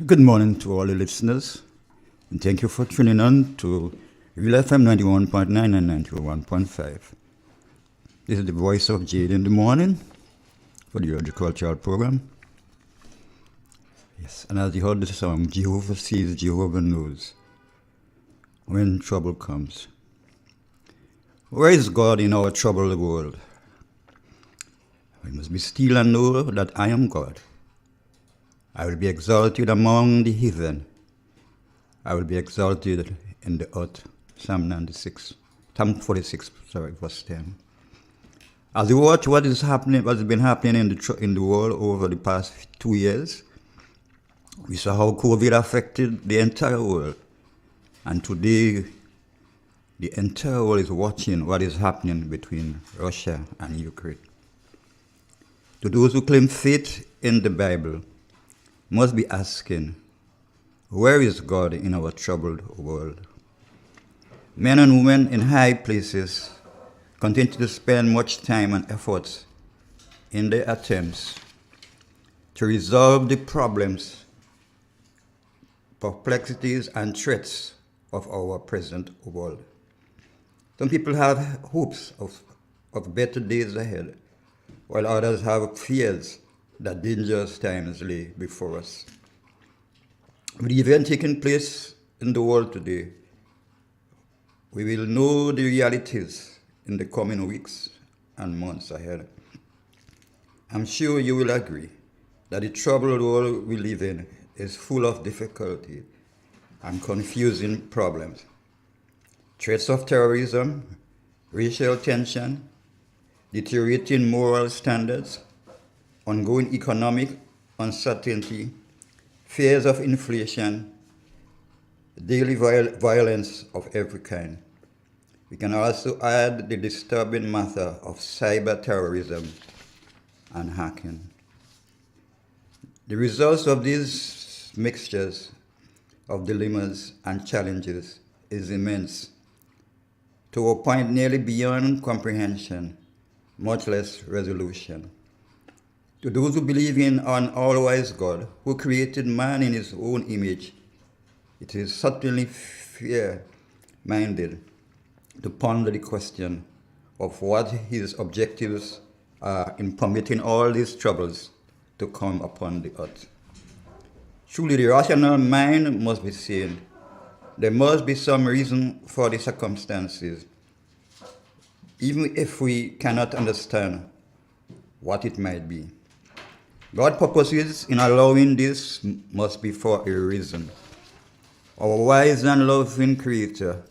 Good morning to all the listeners, and thank you for tuning in to Real FM 91.9 and 91.5. This is the voice of Jade in the morning for the agricultural program. Yes, and as you heard the song, Jehovah sees, Jehovah knows when trouble comes. Where is God in our troubled world? We must be still and know that I am God. I will be exalted among the heathen. I will be exalted in the earth. Psalm 46, verse 10. As you watch what has been happening in the world over the past 2 years, we saw how COVID affected the entire world. And today, the entire world is watching what is happening between Russia and Ukraine. To those who claim faith in the Bible, must be asking, where is God in our troubled world? Men and women in high places continue to spend much time and efforts in their attempts to resolve the problems, perplexities, and threats of our present world. Some people have hopes of better days ahead, while others have fears that dangerous times lay before us. With the event taking place in the world today, we will know the realities in the coming weeks and months ahead. I'm sure you will agree that the troubled world we live in is full of difficulty and confusing problems. Threats of terrorism, racial tension, deteriorating moral standards, ongoing economic uncertainty, fears of inflation, daily violence of every kind. We can also add the disturbing matter of cyber terrorism and hacking. The results of these mixtures of dilemmas and challenges is immense, to a point nearly beyond comprehension, much less resolution. To those who believe in an all-wise God who created man in his own image, it is certainly fair-minded to ponder the question of what his objectives are in permitting all these troubles to come upon the earth. Truly, the rational mind must be saying, there must be some reason for the circumstances, even if we cannot understand what it might be. God's purposes in allowing this must be for a reason. Our wise and loving Creator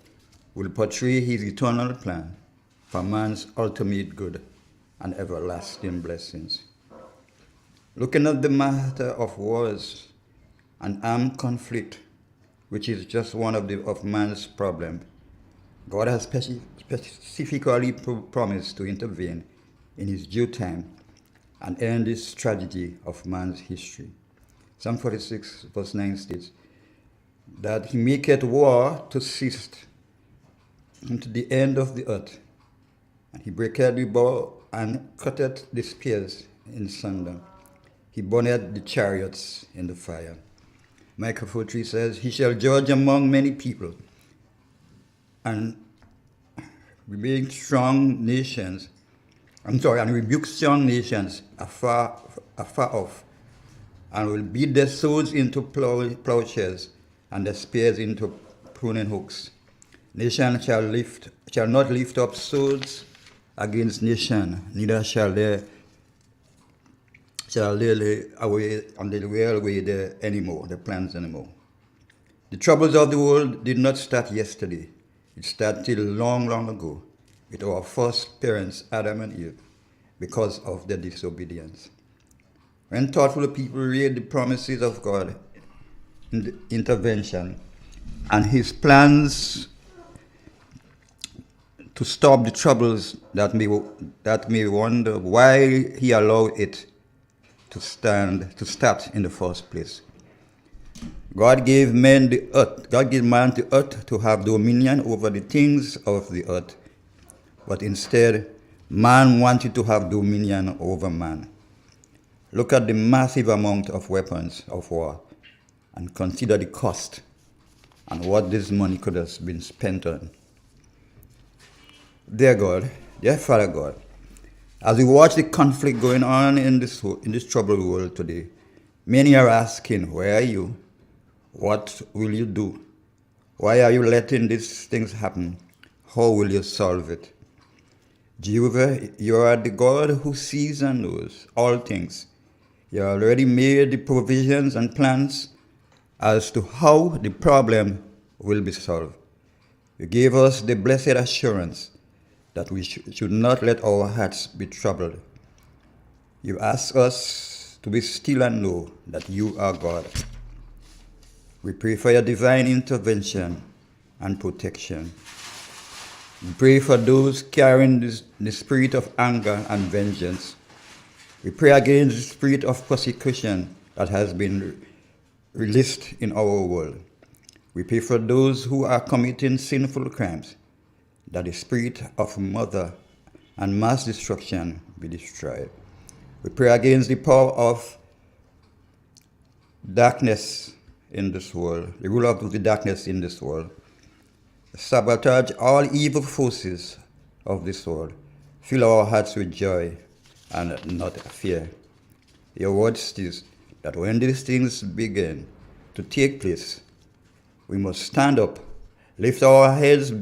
will portray His eternal plan for man's ultimate good and everlasting blessings. Looking at the matter of wars and armed conflict, which is just one of man's problems, God has specifically promised to intervene in His due time and end this tragedy of man's history. Psalm 46, verse 9 states, that He maketh war to cease unto the end of the earth, and He breaketh the bow and cutteth the spears in sunder. He burneth the chariots in the fire. Micah 4:3 says, He shall judge among many people, and rebuke strong nations afar off, and will beat their swords into plowshares, and their spears into pruning hooks. Nation shall not lift up swords against nation, neither shall they lay away on the railway their plans anymore. The troubles of the world did not start yesterday. It started long, long ago with our first parents, Adam and Eve, because of their disobedience. When thoughtful people read the promises of God in the intervention and His plans to stop the troubles, that may wonder why He allowed it to start in the first place. God gave man the earth to have dominion over the things of the earth, but instead, man wanted to have dominion over man. Look at the massive amount of weapons of war and consider the cost and what this money could have been spent on. Dear God, dear Father God, as we watch the conflict going on in this troubled world today, many are asking, where are you? What will you do? Why are you letting these things happen? How will you solve it? Jehovah, you are the God who sees and knows all things. You already made the provisions and plans as to how the problem will be solved. You gave us the blessed assurance that we should not let our hearts be troubled. You ask us to be still and know that you are God. We pray for your divine intervention and protection. We pray for those carrying the spirit of anger and vengeance. We pray against the spirit of persecution that has been released in our world. We pray for those who are committing sinful crimes, that the spirit of murder and mass destruction be destroyed. We pray against the power of darkness in this world, the ruler of the darkness in this world. Sabotage all evil forces of this world. Fill our hearts with joy and not fear. Your word says that when these things begin to take place, we must stand up, lift our heads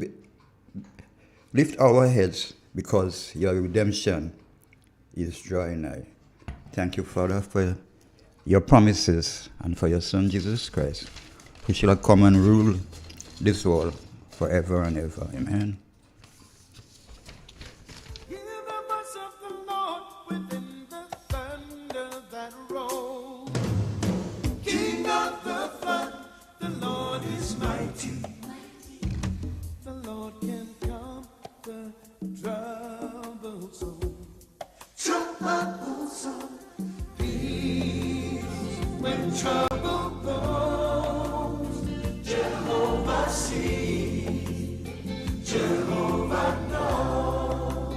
because your redemption is drawing nigh. Thank you, Father, for your promises and for your Son, Jesus Christ, who shall come and rule this world forever and ever. Amen. Hear the voice of the Lord within the thunder that rolls. King of the flood, the Lord is mighty. The Lord can calm the troubled soul. Troubled soul, peace when trouble goes. Jehovah sees, Jehovah knows.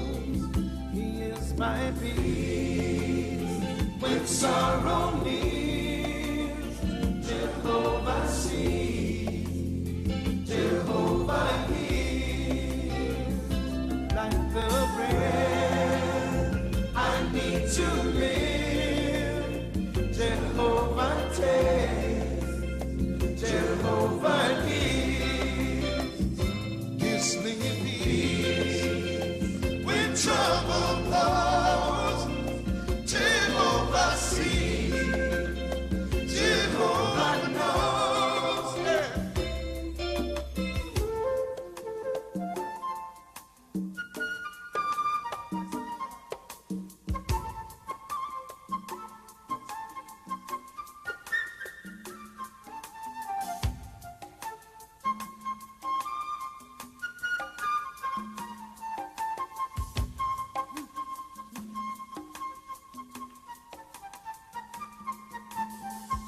He is my peace when sorrow nears. Jehovah sees, Jehovah hears. Like the bread I need to live, Jehovah takes, Jehovah gives. His living peace when trouble blows. Jehovah sees, Jehovah knows. Yeah.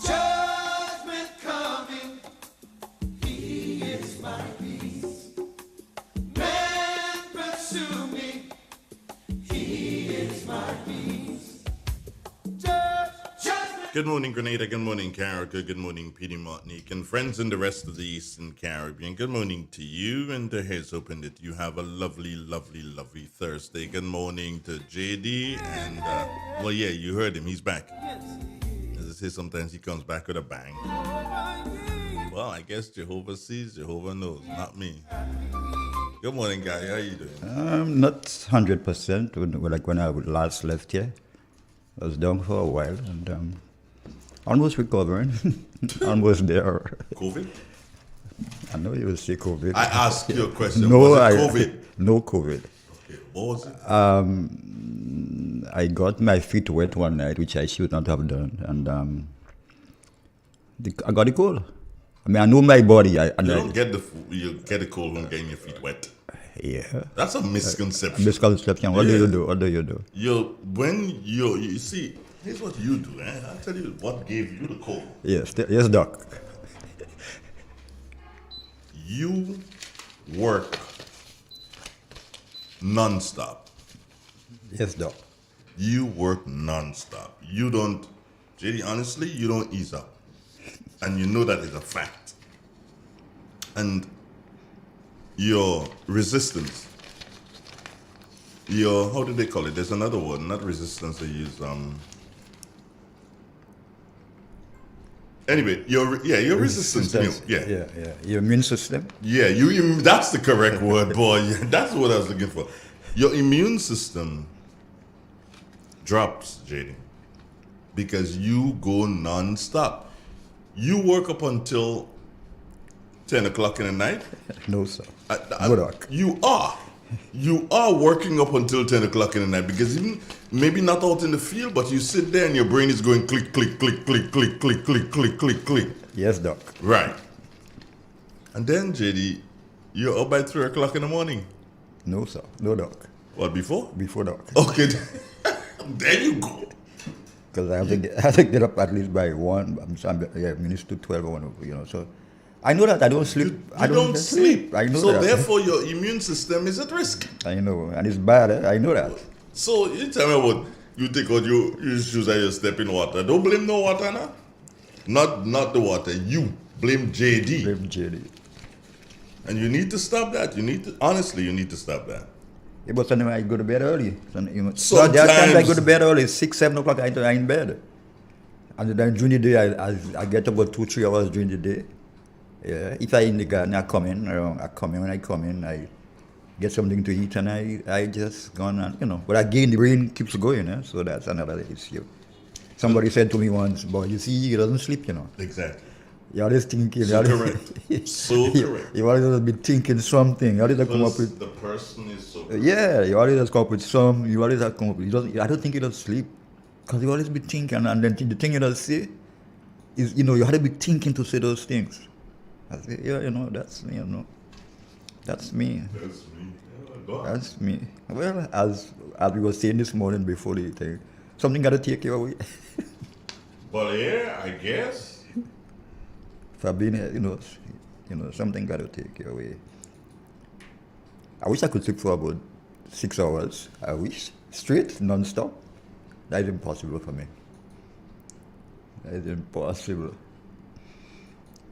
Judgment coming, he is my peace. Men pursue me, he is my peace. Judgment. Good morning, Grenada. Good morning, Carricker. Good morning, Petey Martinique, and friends in the rest of the Eastern Caribbean. Good morning to you, and the heads open that you have a lovely, lovely, lovely Thursday. Good morning to JD, and well, yeah, you heard him. He's back. As I say, sometimes he comes back with a bang. Well, I guess Jehovah sees, Jehovah knows, not me. Good morning, guy. How you doing? Not 100%, like when I last left here. I was down for a while and almost recovering, almost there. COVID? I know you will say COVID. I asked you a question. No, Was it COVID? No COVID. Okay. What was it? I got my feet wet one night, which I should not have done, and I got a cold. I mean, I know my body. You don't get you get a cold from getting your feet wet. Yeah. That's a misconception. Misconception. What do you do? What do you do? You see, here's what you do. I'll tell you what gave you the cold. Yes, Doc. You work non-stop. Yes, Doc. You work non-stop. You don't, JD, honestly, you don't ease up. and you know that is a fact. And your resistance, your, how do they call it? There's another word, not resistance, they use, anyway, your resistance, Yeah. Your immune system. Yeah, that's the correct word, boy. That's what I was looking for. Your immune system drops, JD, because you go non-stop. You work up until 10 o'clock in the night? No, sir. No, Doc. You are working up until 10 o'clock in the night, because even maybe not out in the field, but you sit there and your brain is going click, click, click, click, click, click, click, click, click, click. Yes, Doc. Right. And then, JD, you're up by 3 o'clock in the morning. No, sir. No, Doc. What, before? Before, Doc. Okay. There you go. Because I have to get up at least by 1. Minutes to 12 or 1, you know. So I know that I don't sleep. I don't sleep. I know so that. So therefore, your immune system is at risk. I know, and it's bad. I know that. So you tell me what you take out your shoes and you step in water. Don't blame no water now. Not the water. You blame JD. Blame JD. And you need to stop that. You need to stop that. Yeah, but sometimes I go to bed early. So there are times I go to bed early, 6, 7 o'clock. I'm in bed. And then during the day, I get about 2, 3 hours during the day. Yeah, if I'm in the garden, I come in. When I come in, I get something to eat, and I just gone and, you know. But again, the brain keeps going, so that's another issue. Somebody said to me once, boy, you see, he doesn't sleep, you know. Exactly. You always thinking. So correct. So correct. You always be thinking something. You always come up with. The person is so correct. Yeah, you always have come up with some. You always have come up with. I don't think he does sleep, because you always be thinking, and then the thing you don't say is, you have to be thinking to say those things. I say, yeah, that's me, That's me. That's me. Yeah, That's me. Well, as we were saying this morning before the thing, something got to take you away. But yeah, I guess. For being here, something got to take you away. I wish I could sleep for about 6 hours. I wish. Straight, non-stop. That is impossible for me. That is impossible.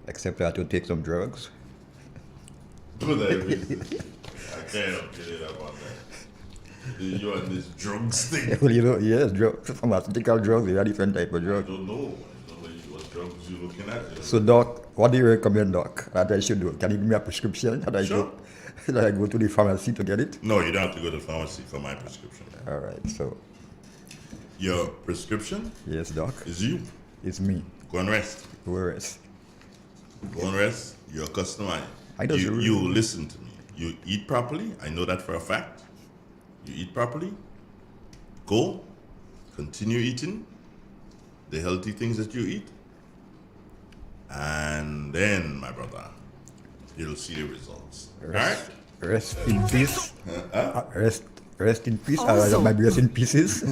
Except I have to take some drugs. Do that. I can't get it about that. You're on this drugs thing. Well, yes, drugs. Pharmaceutical drugs. There are different type of drugs. I don't know what drugs you're looking at. So, Doc, what do you recommend, Doc, that I should do? Can you give me a prescription that I go to the pharmacy to get it? No, you don't have to go to the pharmacy for my prescription. All right, so. Your prescription? Yes, Doc. Is you. It's me. Go and rest. Go rest. Go and rest. You're a customer. You listen to me. You eat properly. I know that for a fact. You eat properly. Go. Continue eating the healthy things that you eat. And then, my brother, you'll see the results. Rest, All right? Rest in peace. Rest in peace. Also- My rest in pieces.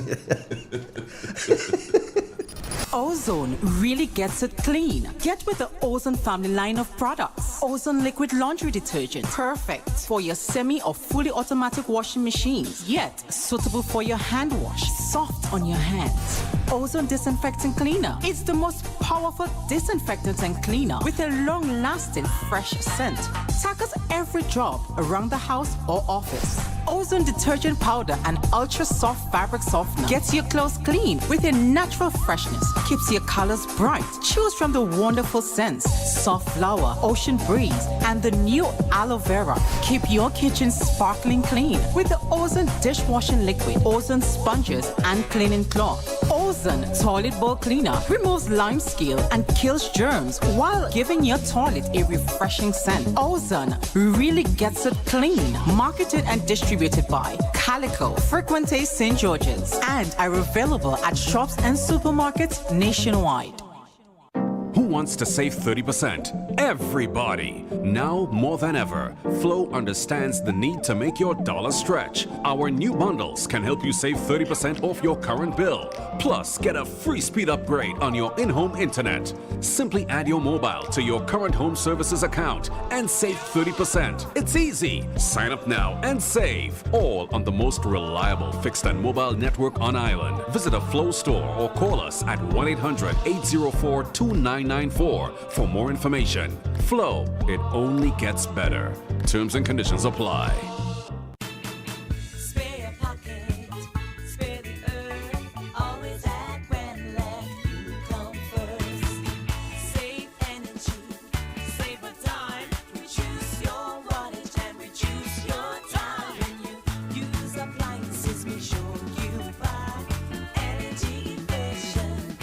Ozone really gets it clean. Get with the Ozone family line of products. Ozone liquid laundry detergent. Perfect for your semi or fully automatic washing machines. Yet suitable for your hand wash. Soft on your hands. Ozone disinfectant cleaner. It's the most powerful disinfectant and cleaner with a long-lasting fresh scent. Tackles every job around the house or office. Ozone detergent powder and ultra soft fabric softener gets your clothes clean with a natural freshness. Keeps your colors bright. Choose from the wonderful scents: soft flower, ocean breeze, and the new aloe vera. Keep your kitchen sparkling clean with the Ozone dishwashing liquid, Ozone sponges, and cleaning cloth. Ozone toilet bowl cleaner removes lime scale and kills germs while giving your toilet a refreshing scent. Ozone really gets it clean. Marketed and distributed by Calico, Frequente St. George's, and are available at shops and supermarkets nationwide. Who wants to save 30%? Everybody! Now more than ever, Flow understands the need to make your dollar stretch. Our new bundles can help you save 30% off your current bill. Plus, get a free speed upgrade on your in-home internet. Simply add your mobile to your current home services account and save 30%. It's easy. Sign up now and save. All on the most reliable fixed and mobile network on island. Visit a Flow store or call us at 1-800-804-2999 494 for more information. Flow, it only gets better. Terms and conditions apply. Spare your pocket, spare the earth. Always act when left, you come first. Save energy, save a time. Reduce your wattage and reduce your time. When you use appliances, make sure you buy energy efficient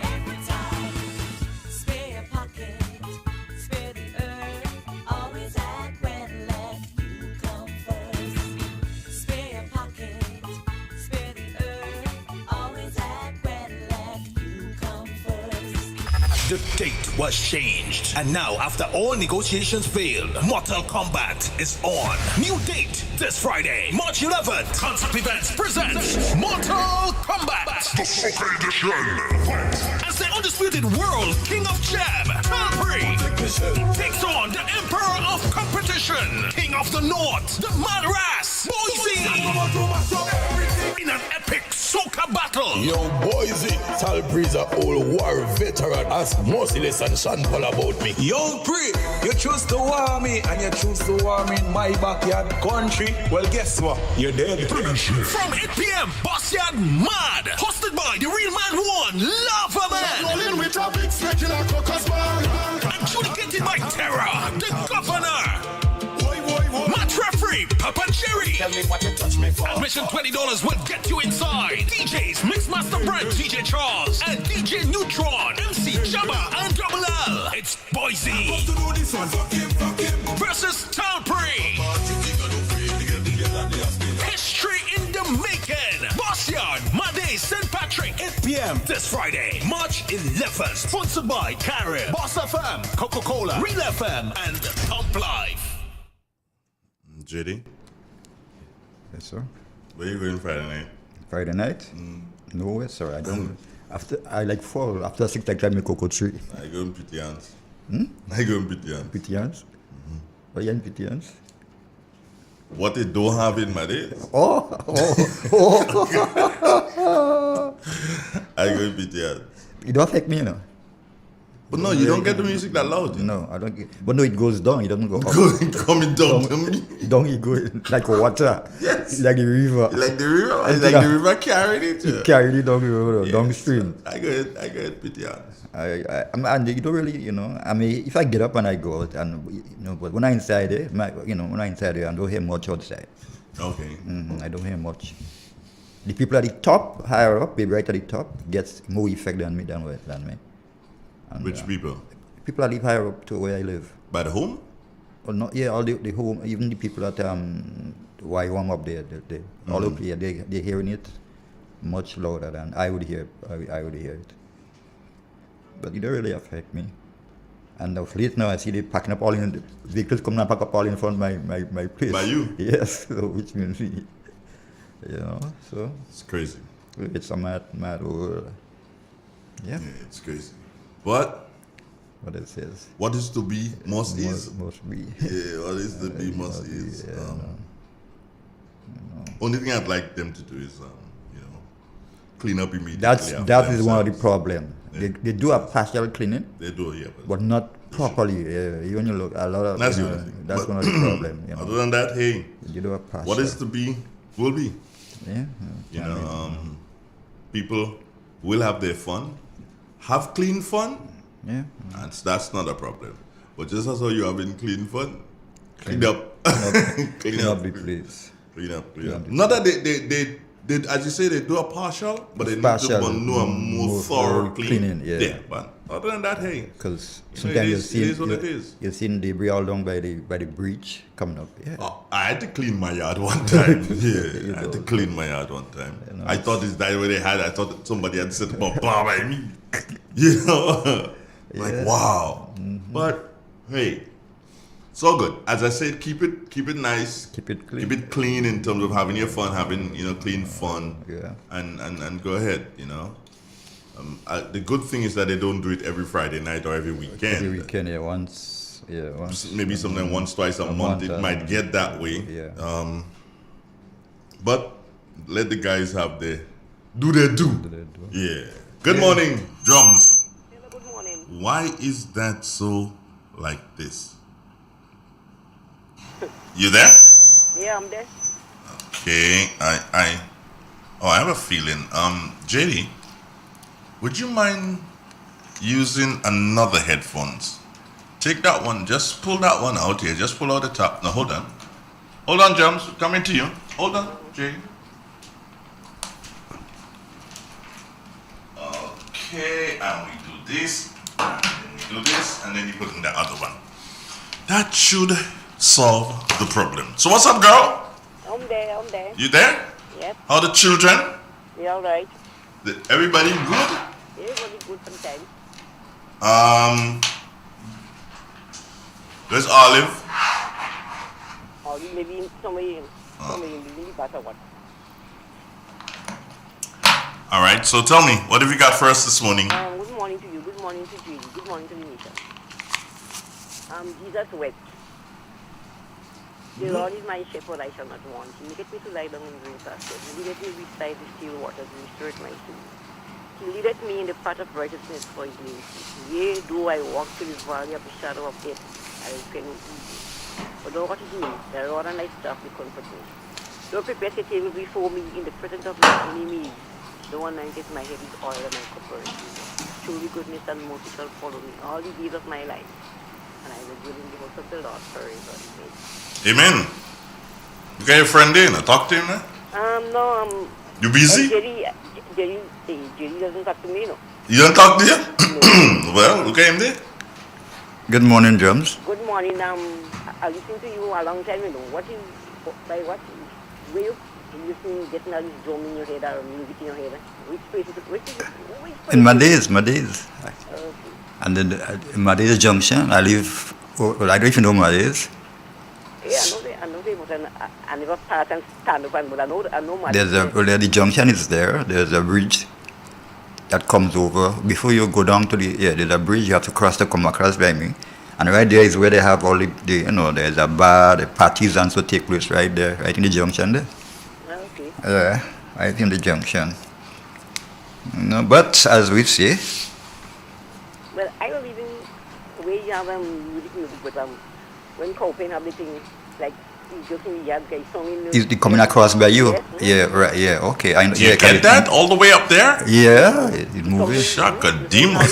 every time. Spare your pocket, spare the earth. Always act when left, you come first. Spare your pocket, spare the earth. Always act when left, you come first. The date was changed, and now after all negotiations failed, Mortal Kombat is on. New date this Friday, March 11th. Concept Events presents Mortal Kombat, the Soca Edition. As the undisputed world king of jab, Calvary, takes on the emperor of competition, king of the north, the mad rass, Boise, in an epic soca battle. Yo, Boise, Talbreeze a old war veteran. Ask Merciless and Sean Paul about me. Yo, Pre, you choose to war me and you choose to war me in my backyard country. Well, guess what? You're dead. From 8 p.m., Boss Yard Mad, hosted by the real man one, Lava Man, Rolling with a big snake in a crocus bar. adjudicated by Terror, the Governor, Boy, boy, boy. Match Referee, Papa Jerry. Tell me what you touch me for. Admission $20 will get you inside. DJs Mixmaster Brent, DJ Charles, and DJ Neutron, MC Jabba, and Double L. It's Boise To do this one, fuck him. versus Talprey. History in the making. Boss Yard, Monday, St. Patrick, 8 p.m. this Friday, March 11th. Sponsored by Carrier, Boss FM, Coca-Cola, Real FM, and Pump Life. JD, Yes, sir. where you going Friday night? Friday night? No, sir. I don't. I like fall. After 6, I climb a cocoa tree. I go in Pitians. I go in Pitians. Pitians? Are you in Pitians? What they don't have in my days. I go in Pitians. It don't affect me, you know. But no, you don't get the music that loud. You know? No, I don't get. But no, it goes down. It doesn't go up. Coming down to me. Down it goes like water. Yes. Like the river. Like the river. It's like the river carried it. It carried it down the river, downstream. I go in Pitians. And you don't really, you know. I mean, if I get up and I go out, and you know, but when I'm inside there, when I'm inside there, I don't hear much outside. Okay. I don't hear much. The people at the top, higher up, right at the top, gets more effect than me. And, Which people? people that live higher up to where I live. By the home? Well, not all the home, even the people that why warm up there, all up here, they're hearing it much louder than I would hear. I would hear it, but it don't really affect me. And of late now, I see they packing up all in the vehicles coming and pack up all in front of my place. By you? Yes, so which means so It's crazy. it's a mad world. Yeah, It's crazy. But what it says. what is to be must is. Must be. Yeah, what is to be must is. Yeah, Only thing I'd like them to do is, clean up immediately. That after is one of the themselves. problems. Yeah. They do a partial cleaning, They do, yeah. but not properly. Even you look a lot of That's the only thing. that's But one of the problems. You know, Other than that, hey, you do a partial. what is to be will be. Yeah. You know, people will have their fun, have clean fun, Yeah. and that's not a problem. But just as how you having clean fun, clean up, Clean up the place. clean up. Not that they, as you say, they do a partial, but they need Partial, to do a more thorough cleaning, yeah. But other than that, hey, Because You know, sometimes it is what it is. you've seen debris all down by the breach coming up. Yeah. I had to clean my yard one time. You I had to know. clean my yard one time. You know, I thought this that way they had. I thought somebody had set up a bar by me. You know, like wow. But hey, so good. As I said, keep it nice. Keep it clean. Keep it clean in terms of having your fun, having clean fun. Yeah. And go ahead. The good thing is that they don't do it every Friday night or every weekend. Every weekend, once. Maybe sometimes once, twice a month. It might get that way. Yeah. But let the guys have their do their do. their do. Yeah. Good morning, drums. Hello, good morning. Why is that so like this? You there? Yeah, I'm there. Okay, I have a feeling. JD, would you mind using another headphones? Take that one, just pull that one out here, just pull out the top. No, hold on. Hold on, James, coming to you. Hold on, JD. Okay, and we do this, and then we do this, and then you put in the other one. That should solve the problem. So what's up, girl? I'm there. You there? Yep. How the children? Yeah, all right. Everybody good? Everybody good sometimes. There's Olive. Or maybe somewhere in the really bad or what. All right, so tell me, what have you got for us this morning? Good morning to you. Good morning to Julie. Good morning to the nation. Jesus wept. The Lord is my shepherd, I shall not want. He maketh me to lie down in green pastures. He leadeth me beside the still waters, and restored my soul. He leadeth me in the path of righteousness for his name's sake. Yea, though I walk through the valley of the shadow of death, I will fear no evil. For thou art with me, thy rod and thy staff will comfort me. Thou preparest a table before me in the presence of my enemies. Thou anointest my head with oil and my cup runneth. Surely goodness and mercy shall follow me all the days of my life, and I will dwell in the house of the Lord forever. Amen. You got your friend in? Talk to him, man. No, You busy? Jerry doesn't talk to me, no. You don't talk to you? Well, look at him there. Good morning, Drums. Good morning. I listened to you a long time ago. Where you getting all this drum in your head or music in your head? Which place is it? In Madez. Okay. And then in Madez Junction, I live, I don't even know Madez. Yeah, I know they, but I never pass and stand up, but I know my. The junction is there. There's a bridge that comes over. Before you go down to there's a bridge you have to cross to come across by me. And right there is where they have all there's a bar, the parties and so take place right there, right in the junction there. Okay. Right in the junction. No, but as we say. Well, I don't even where you have music, but when Copen have the thing, like, he's just in the yard, guys, song in the... Is it coming across by you? Yes. Yeah, right, yeah, okay. I know. You get that all the way up there? Yeah, it's moving. Shaka demon.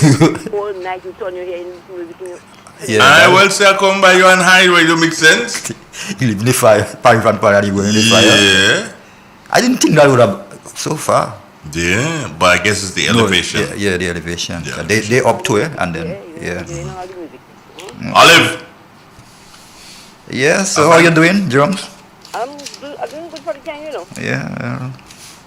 Whole night you turn your head and music in your... Yeah, I will say I come by you and hide where you make sense. You live in the fire, Paris and Paris, you go in the fire. Yeah. I didn't think that would have so far. Yeah, but I guess it's the elevation. No, the elevation. Yeah. They up to it and then, You know all the music. Olive. Yeah, so how you doing, Drums? I'm doing good for the time, you know. Yeah.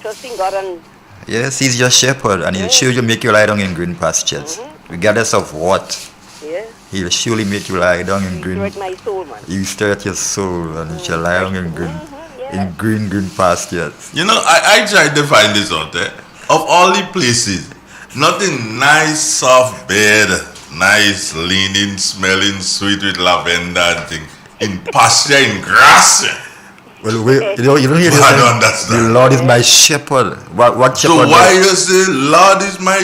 Trusting God and... Yes, he's your shepherd and he'll surely make you lie down in green pastures. Regardless of what. Yeah. He'll surely make you lie down in green. You stir my soul, man. You stir your soul and you shall lie down in green pastures. You know, I tried to find this out there. Of all the places, nothing nice, soft bed, nice, leaning, smelling, sweet with lavender and thing. In pasture, in grass. Well, you don't hear this. I don't understand. The Lord is my shepherd. What shepherd? So why you say Lord is my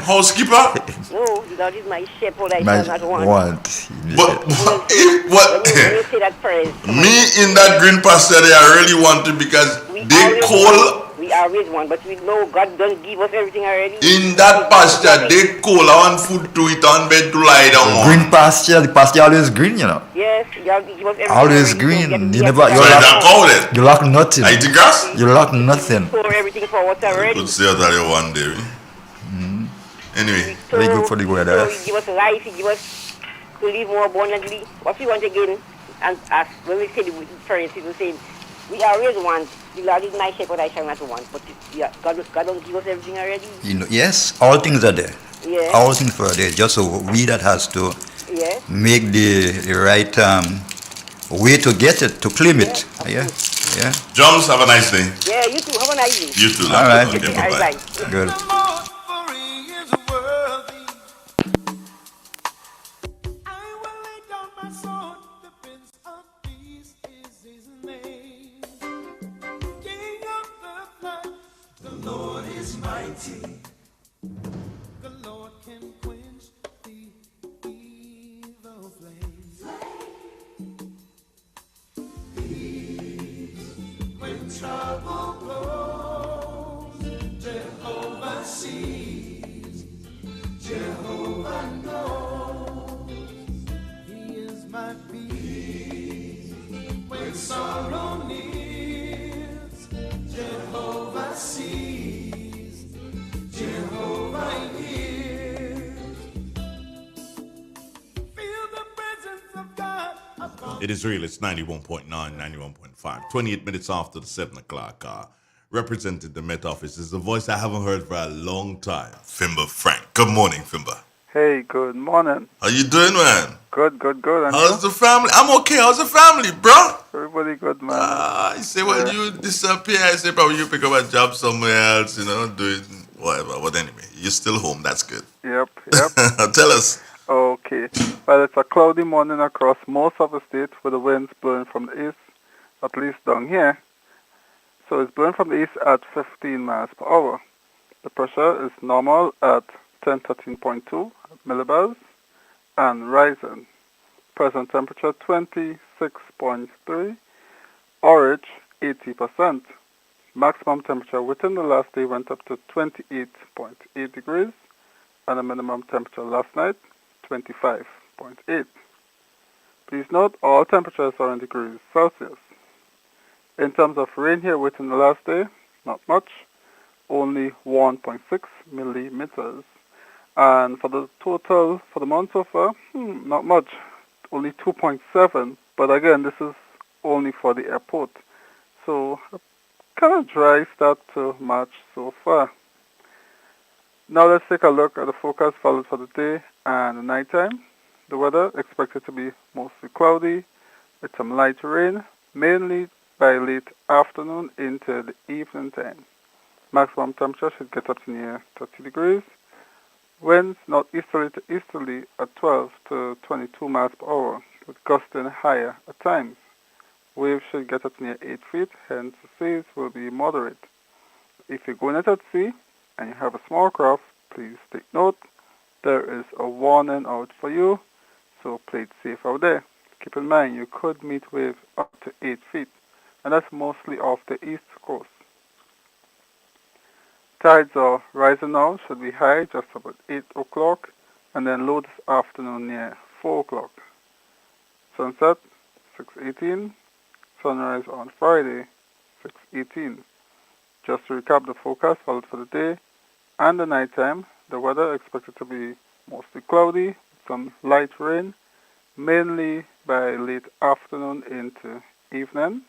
housekeeper? No, the Lord is my shepherd, I My shall not want. But When you say that phrase... Me in that green pasture there, I really want to because they cold. We always want, but we know God don't give us everything already. In that pasture, they cold. I want food to eat on bed to lie down on. Green pasture, the pasture always green, you know. Yes, God give us everything Always already. green. So You never, So it's not cold then. you lack nothing. I eat the grass? You lack nothing. Store everything for what's already. Could say that you one day. Anyway. Very good for the weather. So he give us life, he give us to live more abundantly. What we want again, and as when we say the parents, people say, we always want, the Lord is my shepherd, I shall not want. But God don't give us everything already. You know, yes, all things are there. Yeah. All things are there. Just so we that has to Yeah. make the right way to get it, to claim it. Yeah. Jones, have a nice day. Yeah, you too. Have a nice day. You too. All right. Okay, All bye-bye. right. Good. The Lord can quench the trouble blows, Jehovah sees, Jehovah knows. He is my peace when sorrow nears. Jehovah sees, Jehovah hears. Feel the presence of God upon It is real. It's 91.9, 91.5. 28 minutes after the 7 o'clock hour. Represented the Met Office is a voice I haven't heard for a long time. Fimba Frank. Good morning, Fimba. Hey, good morning. How you doing, man? Good. And How's you? the family? I'm okay. How's the family, bro? Everybody good, man. I say, when Yeah. you disappear, I say, probably you pick up a job somewhere else, doing whatever. But anyway, you're still home. That's good. Yep. Tell us. Okay. Well, it's a cloudy morning across most of the state with the winds blowing from the east, at least down here. So it's blowing from the east at 15 miles per hour. The pressure is normal at 1013.2 millibars and rising. Present temperature 26.3. Orange 80%. Maximum temperature within the last day went up to 28.8 degrees, and the minimum temperature last night 25.8. Please note all temperatures are in degrees Celsius. In terms of rain here within the last day, not much, only 1.6 millimeters. And for the total for the month so far, not much, only 2.7. But again, this is only for the airport. So kind of dry start to March so far. Now let's take a look at the forecast followed for the day and the nighttime. The weather expected to be mostly cloudy with some light rain, mainly by late afternoon into the evening time. Maximum temperature should get up to near 30 degrees. Winds northeasterly to easterly at 12 to 22 miles per hour, with gusting higher at times. Waves should get up to near 8 feet, hence the seas will be moderate. If you're going out at sea and you have a small craft, please take note. There is a warning out for you, so play it safe out there. Keep in mind you could meet waves up to 8 feet, and that's mostly off the east coast. Tides are rising now, should be high just about 8 o'clock, and then low this afternoon near 4 o'clock. Sunset, 6:18. Sunrise on Friday, 6:18. Just to recap the forecast followed for the day and the nighttime, the weather expected to be mostly cloudy, with some light rain, mainly by late afternoon into evening.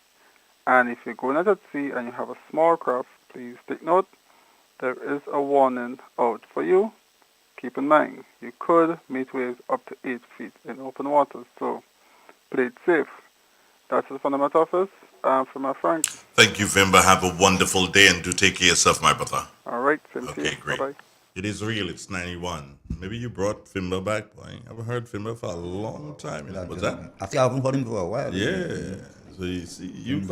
And if you're going out at sea and you have a small craft, please take note. There is a warning out for you. Keep in mind, you could meet waves up to 8 feet in open waters, so play it safe. That's it from the Met Office. I'm from my Frank. Thank you, Vimba. Have a wonderful day and do take care of yourself, my brother. All right, same to you. Okay, great. Bye-bye. It is real. It's 91. Maybe you brought Fimba back, boy. I haven't heard Fimba for a long time. What's that? I think I haven't heard him for a while. Yeah. So you see, you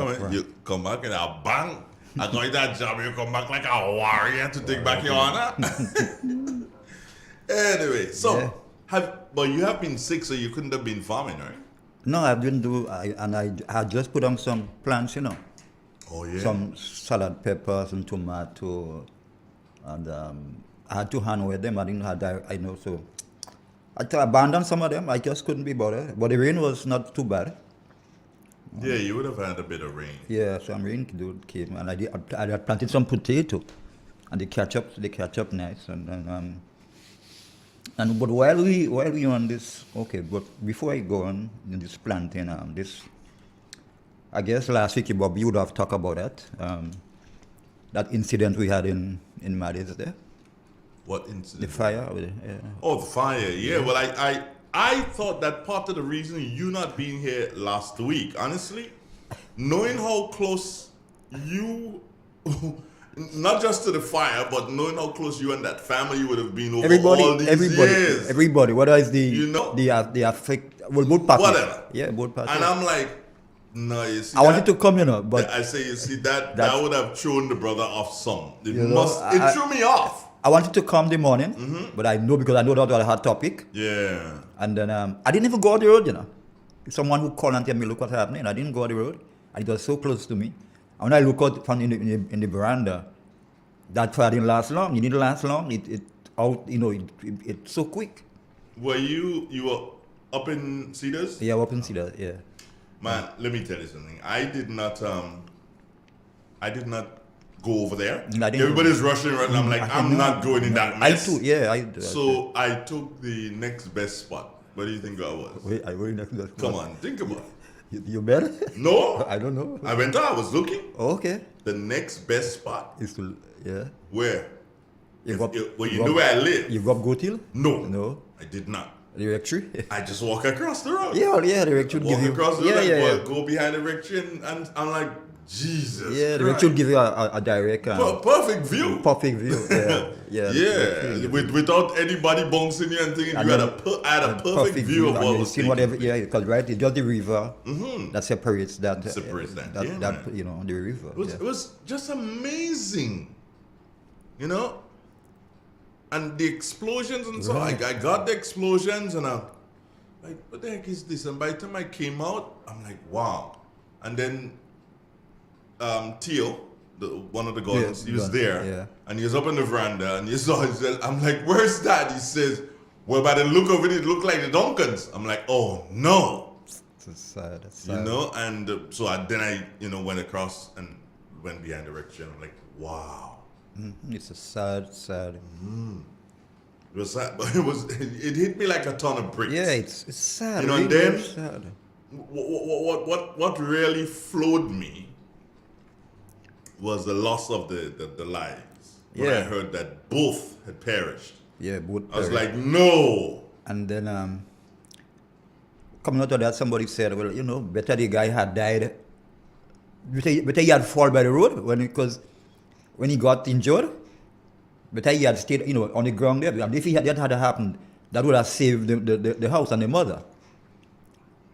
come back and a bang. I got that job. You come back like a warrior to take back your honor. Anyway, so but you have been sick, so you couldn't have been farming, right? No, I didn't do. I had just put on some plants, Oh yeah. some salad peppers and tomato, and I had to hand weigh them. I didn't have that, so I abandoned some of them. I just couldn't be bothered. But the rain was not too bad. Yeah, you would have had a bit of rain. Yeah, some rain came, and I had planted some potato, and they catch up nice, and but while we on this, okay, but before I go on in this planting, I guess last week Bob, you would have talked about that incident we had in Madis there. What incident? The fire. Oh, the fire. Yeah. Well, I thought that part of the reason you not being here last week, honestly, knowing how close you, not just to the fire, but knowing how close you and that family would have been over all these years. Everybody, whether it's the affect, well, both parties. Whatever. Yeah, both parties. And I'm like, no, you see. I wanted to come, but I say, you see, that would have thrown the brother off some. It threw me off. I wanted to come the morning, but I know because I know that was a hot topic. Yeah. And then I didn't even go on the road, Someone who called and tell me, look what's happening. I didn't go on the road. And it was so close to me. And when I look out from in the veranda, that fire didn't last long. It didn't last long. It out, it's so quick. Were you were up in Cedars? Yeah, up in Cedars, yeah. Man, let me tell you something. I did not go over there. I didn't Everybody's rushing right now. I'm like, I'm not going in that mess. I too, yeah. So I took the next best spot. Where do you think I was? Wait, I went next to that. Come on, think about it. You better? No. I don't know. I went out, I was looking. Oh, okay. The next best spot. Is to, yeah. Where? You know where I live. You go up Goat Hill? No. No. I did not. The rectory? I just walk across the road. Yeah, the rectory would give you. Across the road, Yeah. go behind the rectory and I'm like, Jesus. Yeah, the Christ. rectory would give you a direct. Perfect view. Perfect view. Yeah. Yeah. Without anybody bouncing you and thinking you had a perfect view of what was taking place. Yeah, because right, it's just the river that separates that. Man. The river. It was just amazing. And the explosions and so on. I got the explosions and I'm like, what the heck is this? And by the time I came out, I'm like, wow. And then Teal, one of the guys, he was there. Yeah. And he was up on the veranda and you saw his, I'm like, where's that? He says, well, by the look of it looked like the Duncans. I'm like, oh no. It's sad. And so I went across and went behind the rectory and I'm like, wow. It's a sad. It was sad, but it hit me like a ton of bricks. Yeah, it's sad. And really then sad. What really flowed me was the loss of the lives. When I heard that both had perished. Yeah, both. I was like, no. And then coming out of that, somebody said, well, better the guy had died. Better he had fallen by the road because when he got injured, but he had stayed, on the ground there. And if that had happened, that would have saved the house and the mother.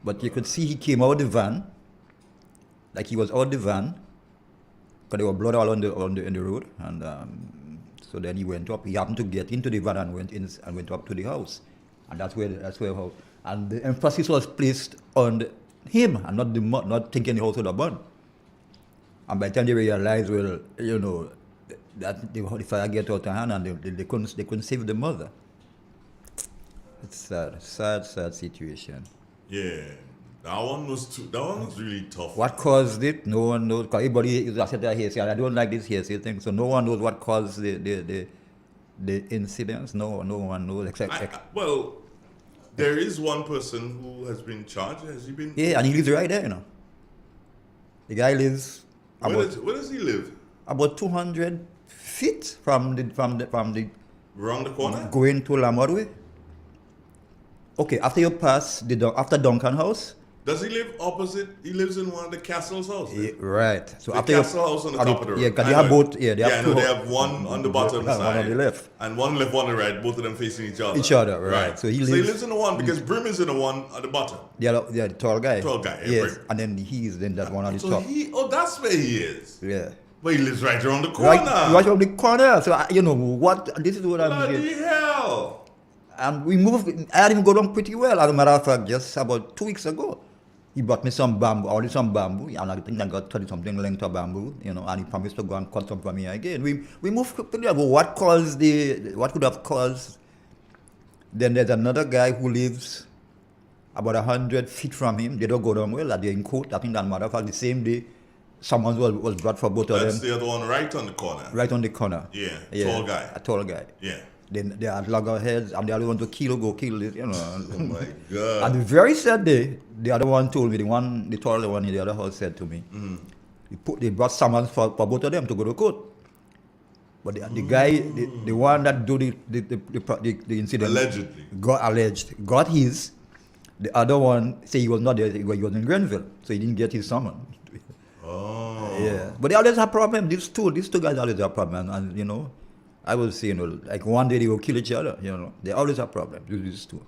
But you could see he came out of the van, like he was out of the van, because there was blood all in the road. And so then he went up. He happened to get into the van and went up to the house, and that's where and the emphasis was placed on him and not thinking the house would have burned. And by the time they realized, that the fire get out of hand and they couldn't save the mother. It's sad situation. Yeah, that one was really tough. What caused it? No one knows. Because everybody is sitting here saying, I don't like this hearsay thing. So no one knows what caused the incidents. No one knows except. Well, there is one person who has been charged. Has he been? Yeah, and he lives right there. The guy lives. Where does he live? About 200 feet from the around the corner. Going to Lamorway. Okay, after you pass after Duncan House. Does he live opposite? He lives in one of the castle's houses. Yeah, right. So the after castle house on the top of the road. Yeah, because they have both. Yeah, they have one on the bottom side, one on the left, and one left, one on the right. Both of them facing each other. Right. So he lives in the one because Brim is in the one at the bottom. The tall guy. Yes, and then he's that one on the top. That's where he is. Yeah. But he lives right around the corner. Right around the corner. So what? This is what I'm saying. Bloody hell! And we moved. I had him go down pretty well. As a matter of fact, just about 2 weeks ago, he bought me some bamboo, and I think I got 30-something length of bamboo, and he promised to go and cut some for me again. We moved pretty well. But what could have caused? Then there's another guy who lives about 100 feet from him. They don't go down well. They're in court. I think that matter of fact, the same day, someone was brought for both of them. That's the other one right on the corner. Right on the corner. Yeah. A tall guy. Yeah. Then they had loggerheads, and the other one to go kill this, Oh my God. And the very sad day, the other one told me, the taller one in the other house said to me, they brought someone for both of them to go to court. But the guy, the one that do the incident, allegedly got his. The other one say he was not there, he was in Grenville, so he didn't get his summon. Oh. Yeah, but they always have problem. These two guys always have problem, and I will say, like one day they will kill each other. They always have problems with these two.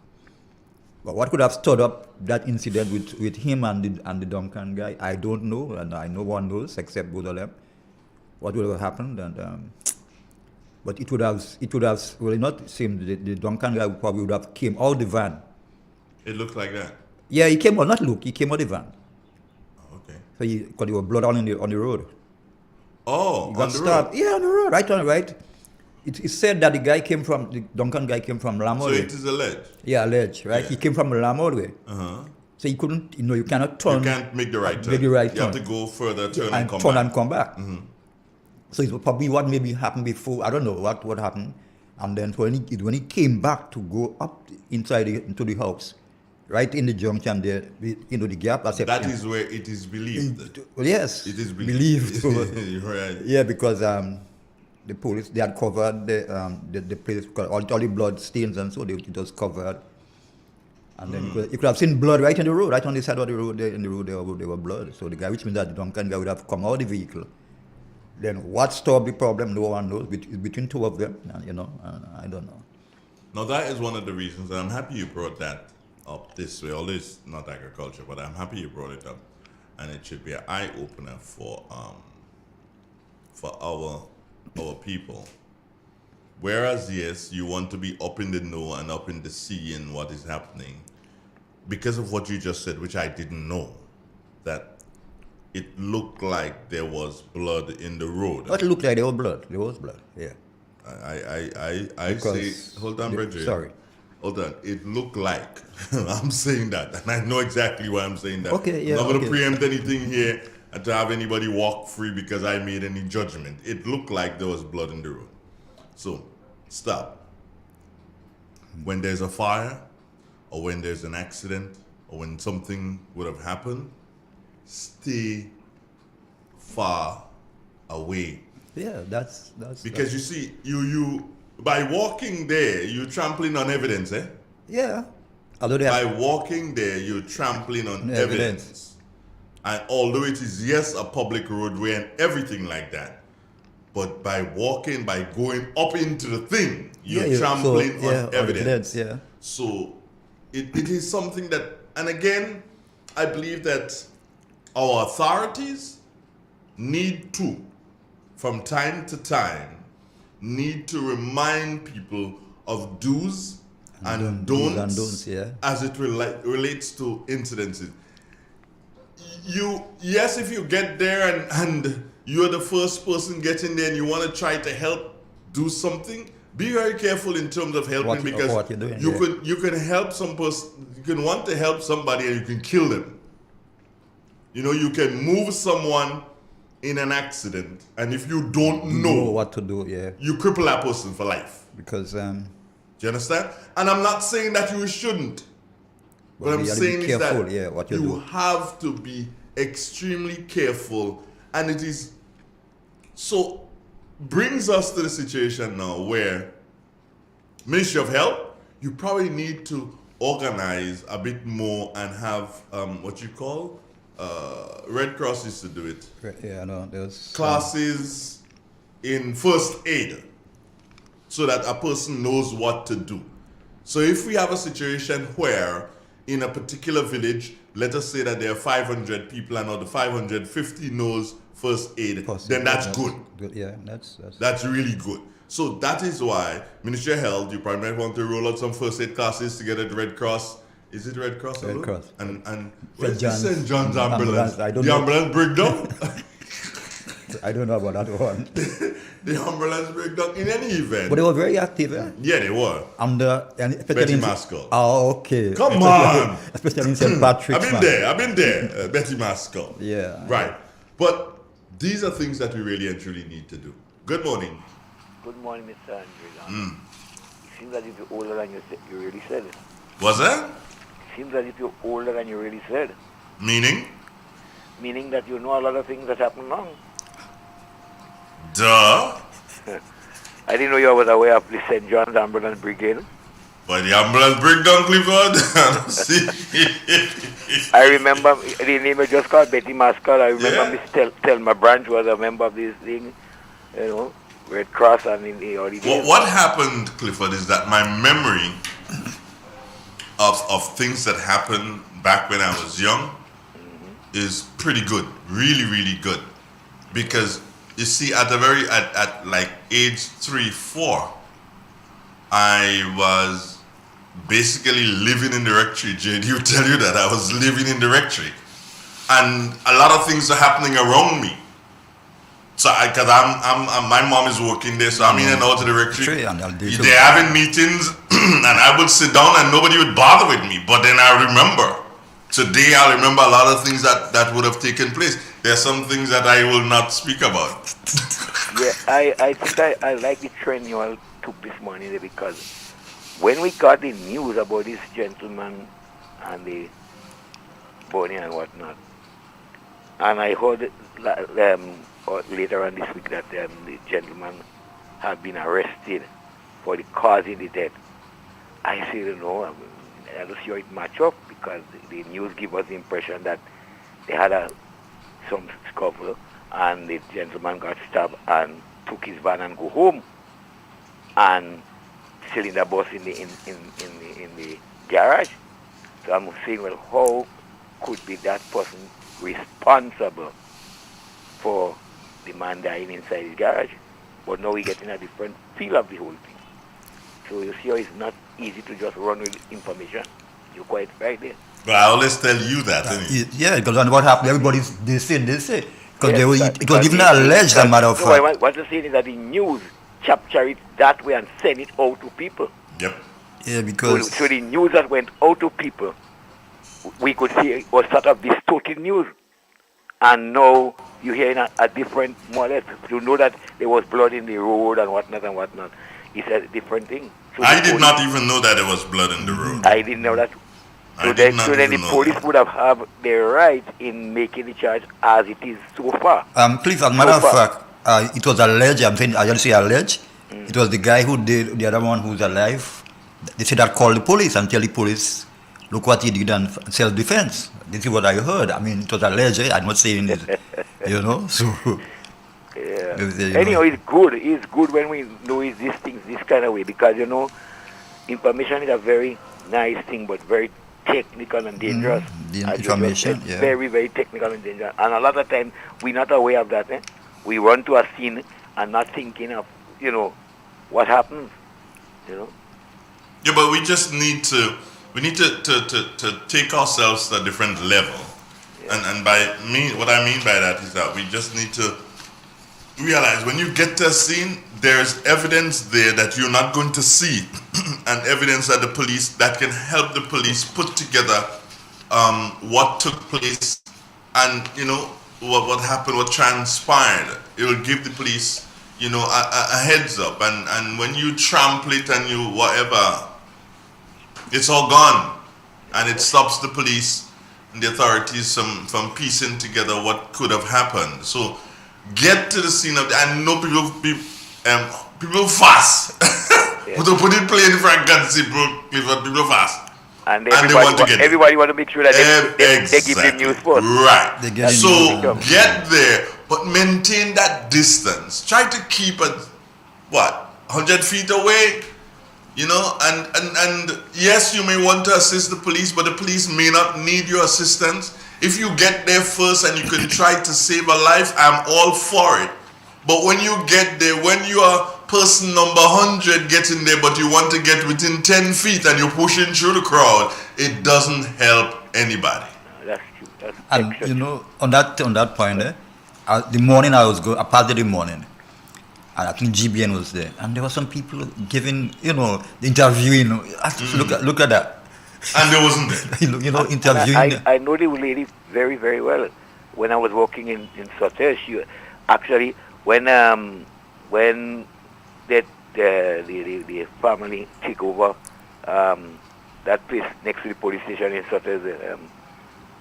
But what could have stirred up that incident with him and the Duncan guy? I don't know, and no one knows except both of them. What would have happened? And but it would have well, not seemed the Duncan guy probably would have came out the van. It looked like that. Yeah, he came out the van. Okay. So because he was blood on the road. Oh, He got on the stabbed. road. Yeah, on the road, right. It said that the Duncan guy came from So Lamore. it is alleged. Yeah, alleged, right? Yeah. He came from Lamore. Uh-huh. So he couldn't, you cannot turn. You can't make the right turn. Make the right You have turn. to go further, turn and come turn back. and come back. Mm-hmm. So it's probably what maybe happened before. I don't know what happened. And then when he came back to go up into the house, right in the junction there, into the gap. That is where it is believed. Yes. It is believed. Right. Yeah, because the police, they had covered the place, all the blood stains and so it was covered. And then you could have seen blood right in the road, right on the side of the road. There, in the road, there were blood. So the guy, which means that the Duncan guy would have come out of the vehicle. Then what stopped the problem? No one knows. It's between two of them, I don't know. Now that is one of the reasons, and I'm happy you brought that up this way. Although it's not agriculture, but I'm happy you brought it up, and it should be an eye opener for our people. Whereas yes, you want to be up in the know and up in the sea in what is happening, because of what you just said, which I didn't know, that it looked like there was blood in the road. What looked like there was blood? There was blood. Yeah. I say, hold on, Bridget. Sorry. Hold on. It looked like, I'm saying that, and I know exactly why I'm saying that. Okay, yeah, I'm not going to okay. preempt anything here and to have anybody walk free because I made any judgment. It looked like there was blood in the road. So, stop. When there's a fire, or when there's an accident, or when something would have happened, stay far away. Yeah, that's Because you see, you by walking there, you're trampling on evidence, eh? yeah. Although they By walking there, you're trampling on evidence. And although it is, yes, a public roadway and everything like that, but by walking, by going up into the thing, you're trampling on evidence. Yeah. So it is something that, and again, I believe that our authorities need to, from time to time, need to remind people of do's and don'ts yeah. as it relates to incidences. Yes, if you get there and you're the first person getting there and you want to try to help do something, be very careful in terms of helping because what you're doing, you can help some person, you can want to help somebody and you can kill them. You can move someone in an accident, and if you don't know what to do, yeah, you cripple that person for life. Because do you understand? And I'm not saying that you shouldn't. What I'm saying is that what you have to be extremely careful, and it is so brings us to the situation now where Ministry of Health, you probably need to organize a bit more and have what you call Red Cross used to do it. Yeah, no, there's classes in first aid so that a person knows what to do. So if we have a situation where in a particular village, let us say that there are 500 people and out of the 550 knows first aid, then that's good. Yeah, that's really good. So that is why Ministry of Health, you probably might want to roll out some first aid classes together at Red Cross. Is it Red Cross? Red Cross. And where's the John's St. John's ambulance? I don't the know. ambulance breakdown? I don't know about that one. The ambulance breakdown in any event. But they were very active, eh? Yeah, they were. Betty Maskell. Oh, okay. Come on. Especially in St. Patrick's. I've been there. Betty Maskell. Yeah. Right. But these are things that we really and truly need to do. Good morning. Good morning, Mr. Andre. It seems as if you're older than you really said. Was that? It seems as if you're older than you really said. Meaning? Meaning that you know a lot of things that happen wrong. Duh. I didn't know you was aware of the St. John's Ambulance Brigade. But the ambulance breakdown, Clifford. See? I remember the name was just called Betty Maskell. I remember Miss Thelma Branch was a member of this thing, Red Cross and in the early days. What happened, Clifford, is that my memory of things that happened back when I was young is pretty good, really, really good. Because you see, at like age 3, 4, I was basically living in the rectory. JD will tell you that I was living in the rectory. And a lot of things are happening around me. So, because my mom is working there, so I'm in and out of the rectory. Sure, and I'll do it. They're having meetings, and I would sit down, and nobody would bother with me. But then I remember. Today, I remember a lot of things that would have taken place. There are some things that I will not speak about. Yeah, I think I like the trend you all took this morning there, because when we got the news about this gentleman and the burning and whatnot, and I heard later on this week that the gentleman had been arrested for the causing the death, I said, I don't see how it match up, because the news give us the impression that they had some scuffle and the gentleman got stabbed and took his van and go home, and cylinder bus in the garage. So I'm saying, well, how could be that person responsible for the man dying inside his garage? But now we getting a different feel of the whole thing. So you see how it's not easy to just run with information. You're quite right there. But I always tell you that, Yeah, because what happened, they say. Because Yes, it was even alleged, as a matter of fact. No, what you're saying is that the news capture it that way and send it out to people. Yep. Yeah, because... So the news that went out to people, we could see it was sort of distorted news. And now you're hearing a different, more or less, you know that there was blood in the road and whatnot. It's a different thing. So I did not even know that there was blood in the road. I didn't know that. So then the police would have the right in making the charge as it is so far. Please, as a matter of fact, it was alleged, I just say alleged, it was the guy who did, the other one who's alive. They said that called the police and tell the police, look what he did in self-defense. This is what I heard. I mean, it was alleged, I'm not saying it, so... Yeah. Anyhow, it's good when we know these things this kind of way, because, information is a very nice thing, but very technical and dangerous. The information, it's very, very technical and dangerous. And a lot of times, we're not aware of that. We run to a scene and not thinking of, what happens, Yeah, but we just need to take ourselves to a different level. Yeah. And what I mean by that is that we just need to realize when you get to a scene, there's evidence there that you're not going to see, and evidence that that can help the police put together what took place and what happened, what transpired. It will give the police a heads up, and when you trample it and you whatever, it's all gone, and it stops the police and the authorities from piecing together what could have happened. So get to the scene of I know people fast. But to put it plain for a God, people fast. And everybody want to make sure that they give them news first. Right. So get there, but maintain that distance. Try to keep it 100 feet away. And yes, you may want to assist the police, but the police may not need your assistance. If you get there first and you can try to save a life, I'm all for it. But when you get there, when you are person number 100 getting there, but you want to get within 10 feet and you're pushing through the crowd, it doesn't help anybody. That's true. And on that point, the morning I was going, apart the morning, and I think GBN was there, and there were some people giving, the interviewing. Look at that. And there wasn't there. Interviewing. I know the lady very, very well. When I was working in Soter, she actually when the family took over that place next to the police station in Soter, the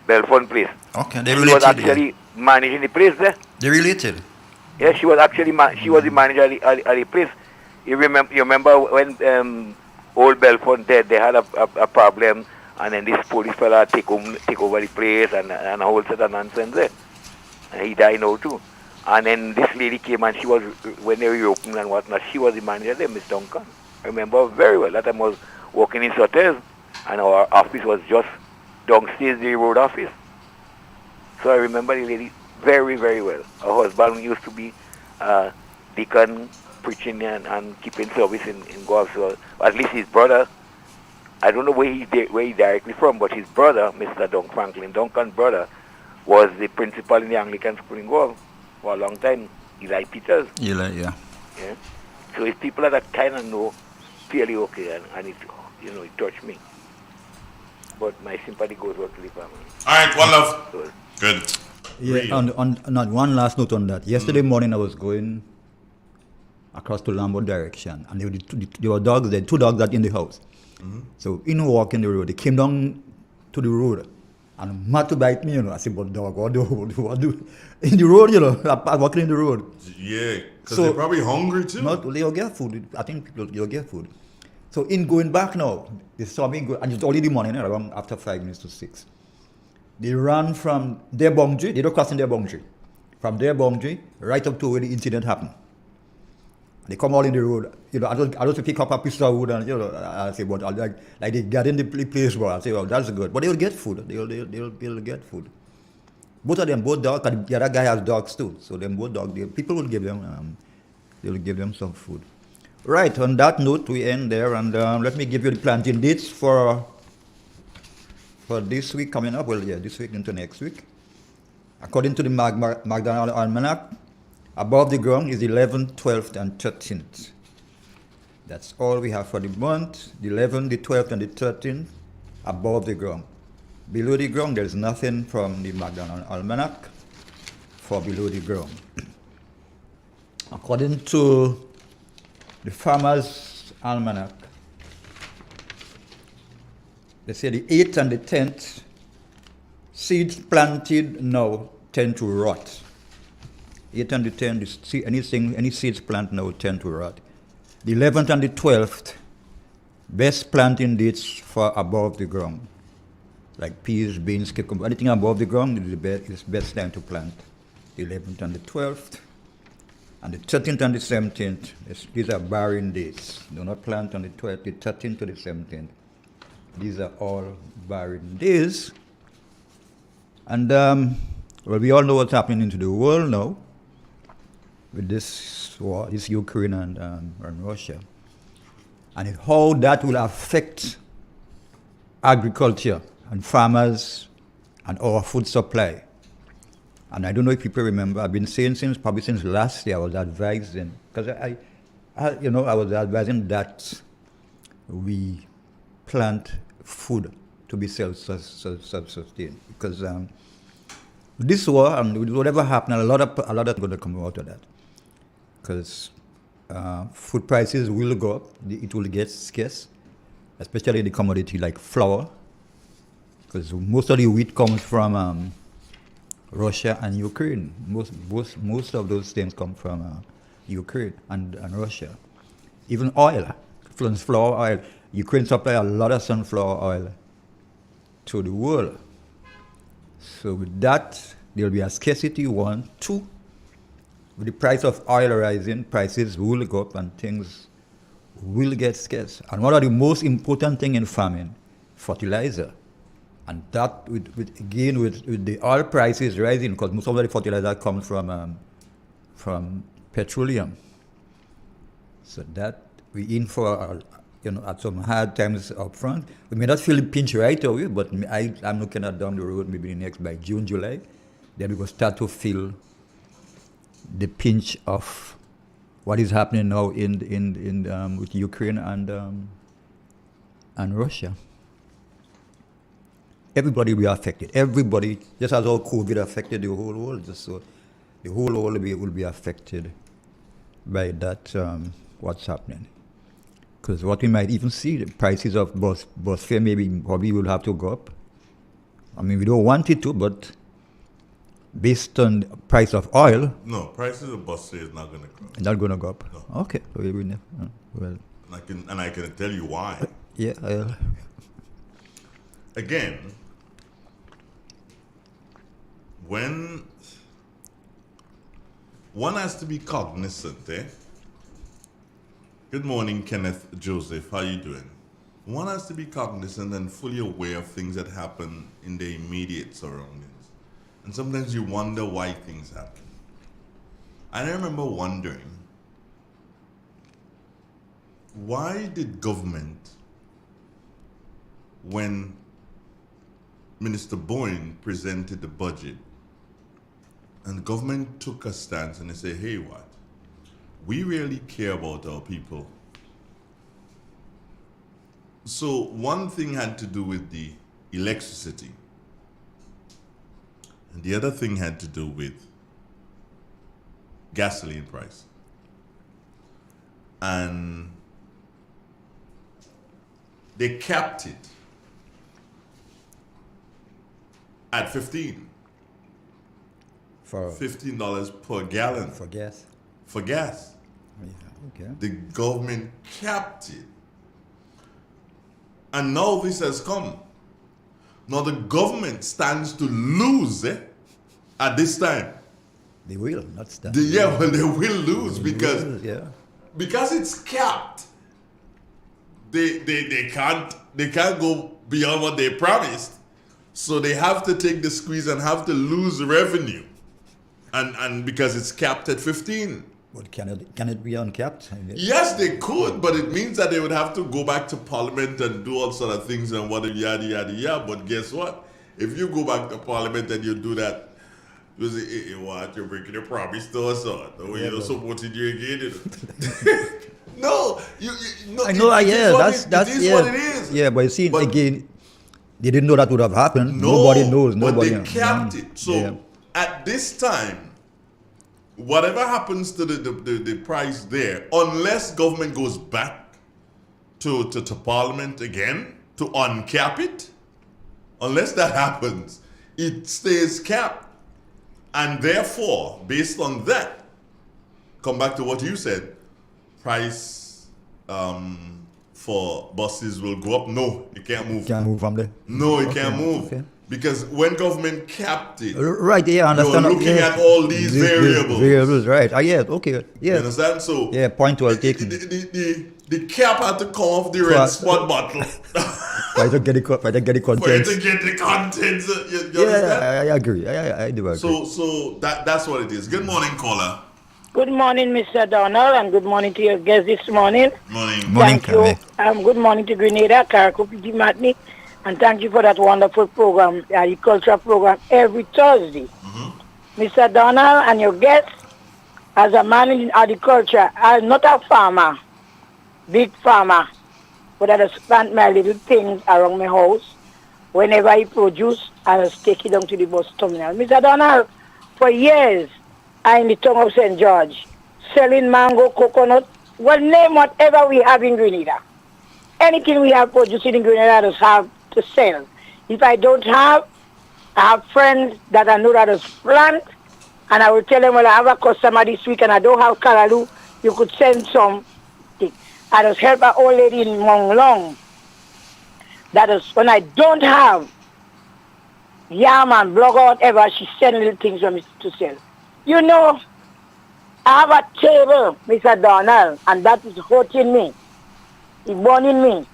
Belfont place. Okay, they related. She was actually managing the place there. They related. Yeah, she was actually she was the manager at the place. You remember when old Belfont dead, they had a problem, and then this police fella take over the place and a whole set of nonsense there. And he died now too. And then this lady came, and she was, when they reopened and whatnot, she was the manager there, Miss Duncan. I remember very well. That time I was working in Sotes, and our office was just downstairs the road office. So I remember the lady very, very well. Her husband used to be deacon, preaching and keeping service in Guelph. So at least his brother, I don't know where he directly from, but his brother, Mr. Franklin Duncan's brother, was the principal in the Anglican school in Guelph for a long time. Eli Peters. Eli, yeah. Yeah. So it's people that kind of know fairly okay, and it, it touched me. But my sympathy goes out to the family. All right, one love. So, Good. Yeah, on not one last note on that. Yesterday morning I was going across to Lambo direction, and there were dogs there, 2 dogs that in the house. So in walking the road, they came down to the road and mad to bite me, I said, but dog, what do in the road, I'm walking in the road. Yeah, because they're probably hungry too. Not, they'll get food. I think people will get food. So in going back now, they saw me go, and it's already morning, around after 5 minutes to 6. They ran from their boundary, they don't cross in their boundary. From their boundary, right up to where the incident happened. They come all in the road. I don't pick up a piece of wood and I say, but like they get in the place, but I say, well, that's good. But they will get food. They'll get food. Both of them, both dogs. The other guy has dogs too. So them both dogs. People will give them. They'll give them some food. Right. On that note, we end there, and let me give you the planting dates for this week coming up. Well, yeah, this week into next week. According to the McDonald Almanac, above the ground is 11th, 12th, and 13th. That's all we have for the month. The 11th, the 12th, and the 13th above the ground. Below the ground, there's nothing from the McDonald Almanac for below the ground. According to the Farmer's Almanac, they say the 8th and the 10th seeds planted now tend to rot. 8th and the 10th, any seeds planted now tend to rot. The 11th and the 12th, best planting dates for above the ground. Like peas, beans, cucumber, anything above the ground is best time to plant. The 11th and the 12th. And the 13th and the 17th, these are barren days. Do not plant on the 12th, the 13th to the 17th. These are all barren days. And, well, we all know what's happening into the world now with this war, this Ukraine and Russia. And how that will affect agriculture and farmers and our food supply. And I don't know if people remember, I've been saying probably since last year, I was advising, because I was advising that we plant food to be self-sustained. Because this war and whatever happened, a lot is going to come out of that. Because food prices will go up, it will get scarce, especially the commodity like flour, because most of the wheat comes from Russia and Ukraine. Most of those things come from Ukraine and Russia. Even oil, sunflower oil. Ukraine supply a lot of sunflower oil to the world. So with that, there will be a scarcity, 1. 2, with the price of oil rising, prices will go up and things will get scarce. And one of the most important things in farming, fertilizer. And that, with the oil prices rising, because most of the fertilizer comes from petroleum. So that we in for, at some hard times up front. We may not feel the pinch right away, but I'm looking at down the road, maybe by June, July, then we will start to feel the pinch of what is happening now with Ukraine and Russia. Everybody will be affected. Everybody, just as how COVID affected the whole world, just so the whole world will be affected by that, what's happening. Because what we might even see, the prices of bus fare probably will have to go up. I mean, we don't want it to, but based on the price of oil. No, prices of bus fare is not going to go up. Not going to go up. No. Okay. Well. And I can tell you why. Yeah. Again, when one has to be cognizant, Good morning, Kenneth Joseph. How you doing? One has to be cognizant and fully aware of things that happen in the immediate surroundings. And sometimes you wonder why things happen. I remember wondering, why did government, when Minister Boyne presented the budget, And the government took a stance and they say, hey, what? We really care about our people. So one thing had to do with the electricity. And the other thing had to do with gasoline price. And they capped it at 15. For $15 per gallon. For gas. For gas. Okay. The government capped it. And now this has come. Now the government stands to lose at this time. They will, not stand. They will lose because it's capped. They can't go beyond what they promised. So they have to take the squeeze and have to lose revenue. And because it's capped at 15. But can it be uncapped? Yes, they could, but it means that they would have to go back to Parliament and do all sort of things and whatever, yada, yada, yada. But guess what? If you go back to Parliament and you do that, you say, hey, what? You're breaking a promise to us, or you're supporting you again. No, no. I know, it is that's what it is. Yeah, but you see, again, they didn't know that would have happened. No, Nobody knows. But Nobody they capped it. So at this time, whatever happens to the price there, unless government goes back to Parliament again to uncap it, unless that happens, it stays capped. And therefore, based on that, come back to what you said, price for buses will go up. No, it can't move. Can't move from there. No, it can't move. Okay. Because when government capped it, right, yeah, I understand. You're looking at all these variables. Variables, right. Okay, yeah. You understand? So, yeah, point well taken. The cap had to come off the red spot bottle. Try to get the contents. For you to get the contents. You understand? I agree. I do agree. So that's what it is. Good morning, caller. Good morning, Mr. Donald, and good morning to your guest this morning. Morning. Thank you. Good morning to Grenada, Karakopi, Matney, and thank you for that wonderful program, the agriculture program, every Thursday. Mr. Donald and your guest, as a man in agriculture, I'm not a farmer, big farmer, but I just plant my little things around my house. Whenever I produce, I just take it down to the bus terminal. Mr. Donald, for years, I'm in the town of St. George, selling mango, coconut, well, name whatever we have in Grenada. Anything we have produced in Grenada, I just have to sell. If I don't have, I have friends that I know that is plant, and I will tell them, well, I have a customer this week and I don't have Kalalu, you could send some. I just help an old lady in Mong Long. That is when I don't have yam and blog or whatever, she send little things for me to sell. You know, I have a table, Mr. Donald, and that is hurting me. It's burning me.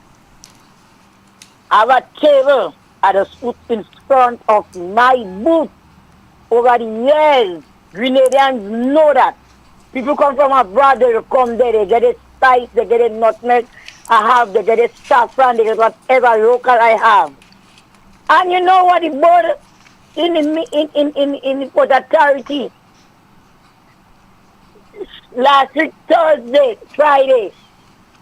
I have a table at a put in front of my booth. Over the years, Grenadians know that. People come from abroad, they will come there, they get a spice, they get a nutmeg, they get a saffron, they get whatever local I have. And you know what the board in the Port Authority last week, Thursday, Friday,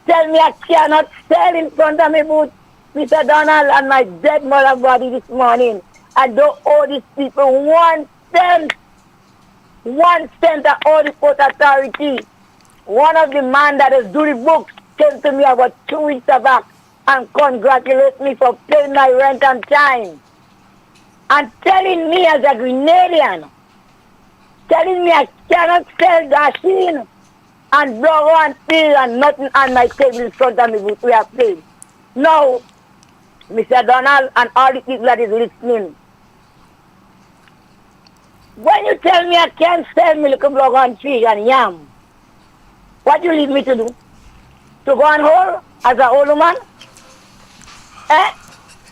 tell me I cannot sell in front of my booth, Mr. Donald, and my dead mother body this morning. I don't owe these people 1 cent. 1 cent I owe the Port Authority. One of the man that is doing the books came to me about 2 weeks back and congratulated me for paying my rent on time. And telling me as a Grenadian, telling me I cannot sell Dashin and Blogo and Peel and nothing on my table in front of me, which we have paid. Now, Mr. Donald and all the people that is listening, when you tell me I can't sell milk, Blogo and fish and yam, what do you leave me to do? To go and hold as a old man?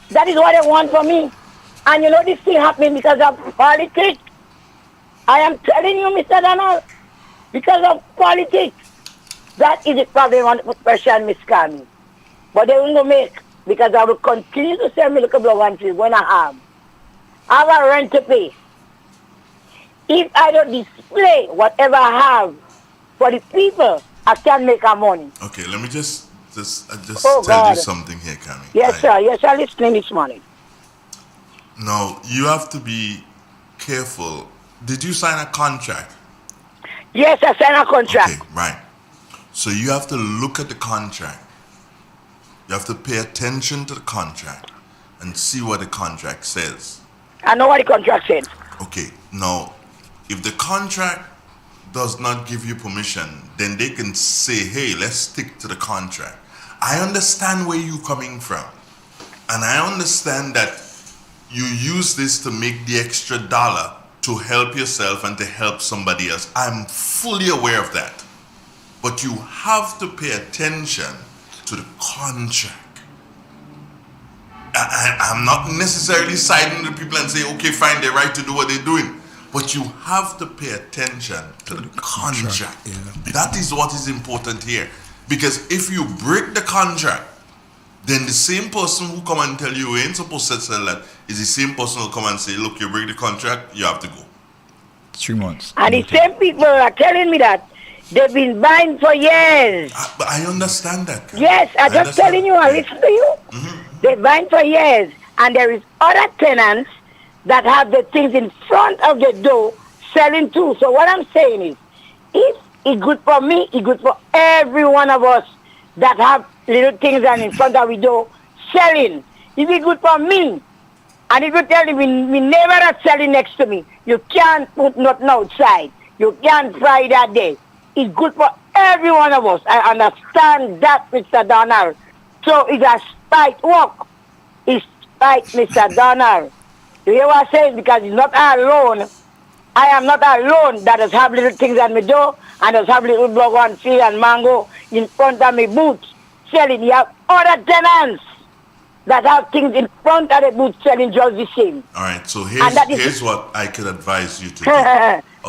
That is what they want from me. And you know this thing happening because of politics. I am telling you, Mr. Donald, because of politics. That is the problem on the pressure on Miss Carmi. But they will make, because I will continue to sell milk, blood, and fish when I have a rent to pay. If I don't display whatever I have for the people, I can make a money. Okay, let me just Oh, tell you God. something here, Cammy. Yes, sir. Yes, I'm listening this morning. No, you have to be careful. Did you sign a contract? Yes, I signed a contract. Okay, right. So you have to look at the contract. You have to pay attention to the contract and see what the contract says. I know what the contract said. Okay, now, if the contract does not give you permission, then they can say, hey, let's stick to the contract. I understand where you're coming from. And I understand that you use this to make the extra dollar to help yourself and to help somebody else. I'm fully aware of that. But you have to pay attention to the contract. I'm not necessarily siding with people and say, okay, fine, they're right to do what they're doing. But you have to pay attention to the contract. Yeah. That is what is important here. Because if you break the contract, then the same person who come and tell you you ain't supposed to sell that is the same person who come and say, look, you break the contract, you have to go. 3 months. And the same people are telling me that they've been buying for years. But I understand that. Yes, I'm just understand. telling you, I listen to you. They've buying for years. And there is other tenants that have the things in front of the door selling too. So what I'm saying is, if it's good for me, it's good for every one of us that have little things and in front of the door selling. If it's good for me, and if you tell me, me neighbor that's selling next to me, you can't put nothing outside. You can't fry that day. It's good for every one of us. I understand that, Mr. Donald. So it's a spite work. It's spite, Mr. Donald. You hear what I'm saying? Because it's not alone. I am not alone that does have little things at my door and does have little block and tree and mango in front of my boots selling. You have other tenants that have things in front of the booth selling just the same. All right, so And that is- here's what I could advise you to do.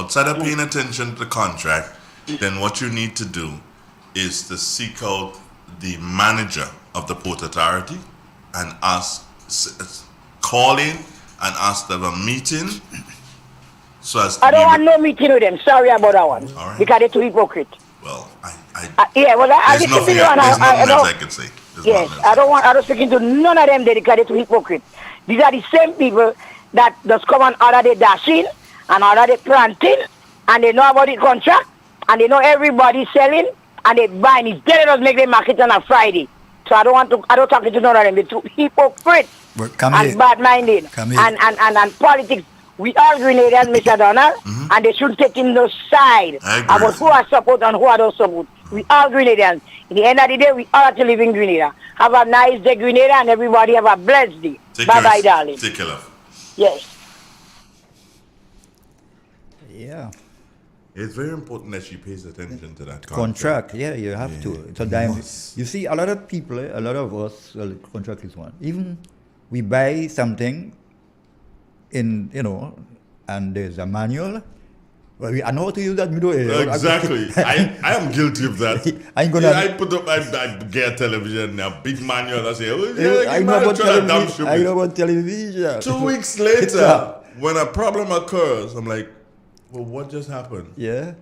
Outside of paying attention to the contract, then what you need to do is to seek out the manager of the Port Authority and call in and ask to have a meeting. So as to I don't be want no meeting with them. Sorry about that one. All right. Because they're too hypocrite. Well, Yeah, well, I there's listen to nothing, you and there's nothing I else don't. I can say. There's Yes, nothing else. I don't speaking to none of them dedicated to hypocrite. These are the same people that just come and order the dashing and order the planting and they know about the contract and they know everybody selling and they buying. It's better just make them market on a Friday. So I don't talk to none of them. They're too hypocrite But come and here. bad-minded Come here. and politics. We are Grenadians, Mr. Donald, and they should take in no side I agree about with who I support and who I don't support. We are Grenadians. In the end of the day, we all have to live in Grenada. Have a nice day, Grenada, and everybody have a blessed day. Bye-bye, darling. Take care, love. Yes. Yeah. It's very important that she pays attention to that Contract, yeah, you have to. It's a dime. You see, a lot of people, a lot of us, well, contract is one. Even we buy something in, and there's a manual. Well, I know how to use that middle area. Exactly. I am guilty of that. I ain't gonna. I put up, I get television, a big manual. I say, I know about television. I know about television. 2 weeks later, when a problem occurs, I'm like, well, what just happened? Yeah.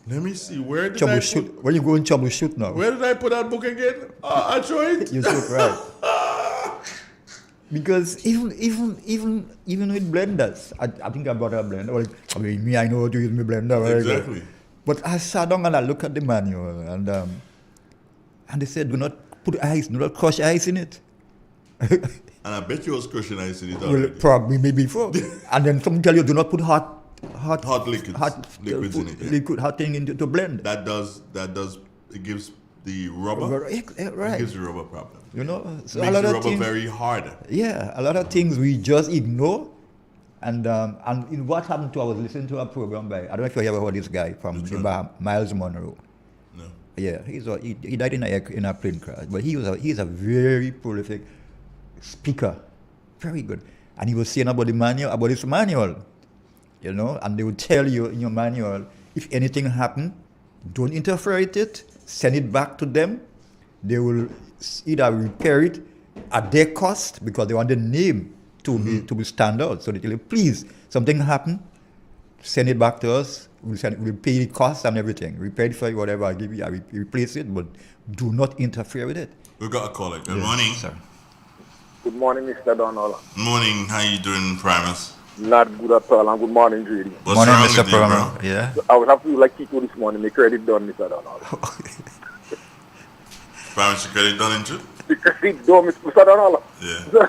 Let me see. Where did Troubleshoot. When you go and troubleshoot now. Where did I put that book again? I throw it. You took right. Because even with blenders, I think I bought a blender. Well, I know how to use my blender. Right? Exactly. But I sat down and I looked at the manual and they said, do not put ice, do not crush ice in it. And I bet you was crushing ice in it Well, already. probably maybe before. And then someone tell you, do not put hot liquids, liquids in it. Yeah. Liquid hot thing into to blend. That does. It gives the rubber. Right. It gives the rubber problem. So Makes a lot the of rubber things, very hard. Yeah, a lot of things we just ignore. And in what happened to, I was listening to a program by, I don't know if you ever heard this guy from Miles Monroe. No. Yeah, he died in a plane crash, but he's a very prolific speaker, very good. And he was saying about his manual, and they would tell you in your manual, if anything happened, don't interfere with it, send it back to them. They will either repair it at their cost because they want the name to be stand out. So they tell you, please, something happened, send it back to us. We'll pay the costs and everything. We paid for it, whatever I give you, we replace it, but do not interfere with it. We got a caller. Good morning. Sir. Good morning, Mr. Donald. Morning. How you doing, Primus? Not good at all, and good morning, JD. What's Morning, wrong Mr. with you, bro? Primus. Yeah. I would have to like Kiko this morning. My credit done, Mr. Donald. Primus, your credit done into? The credit done, Mr. Donald. Yeah.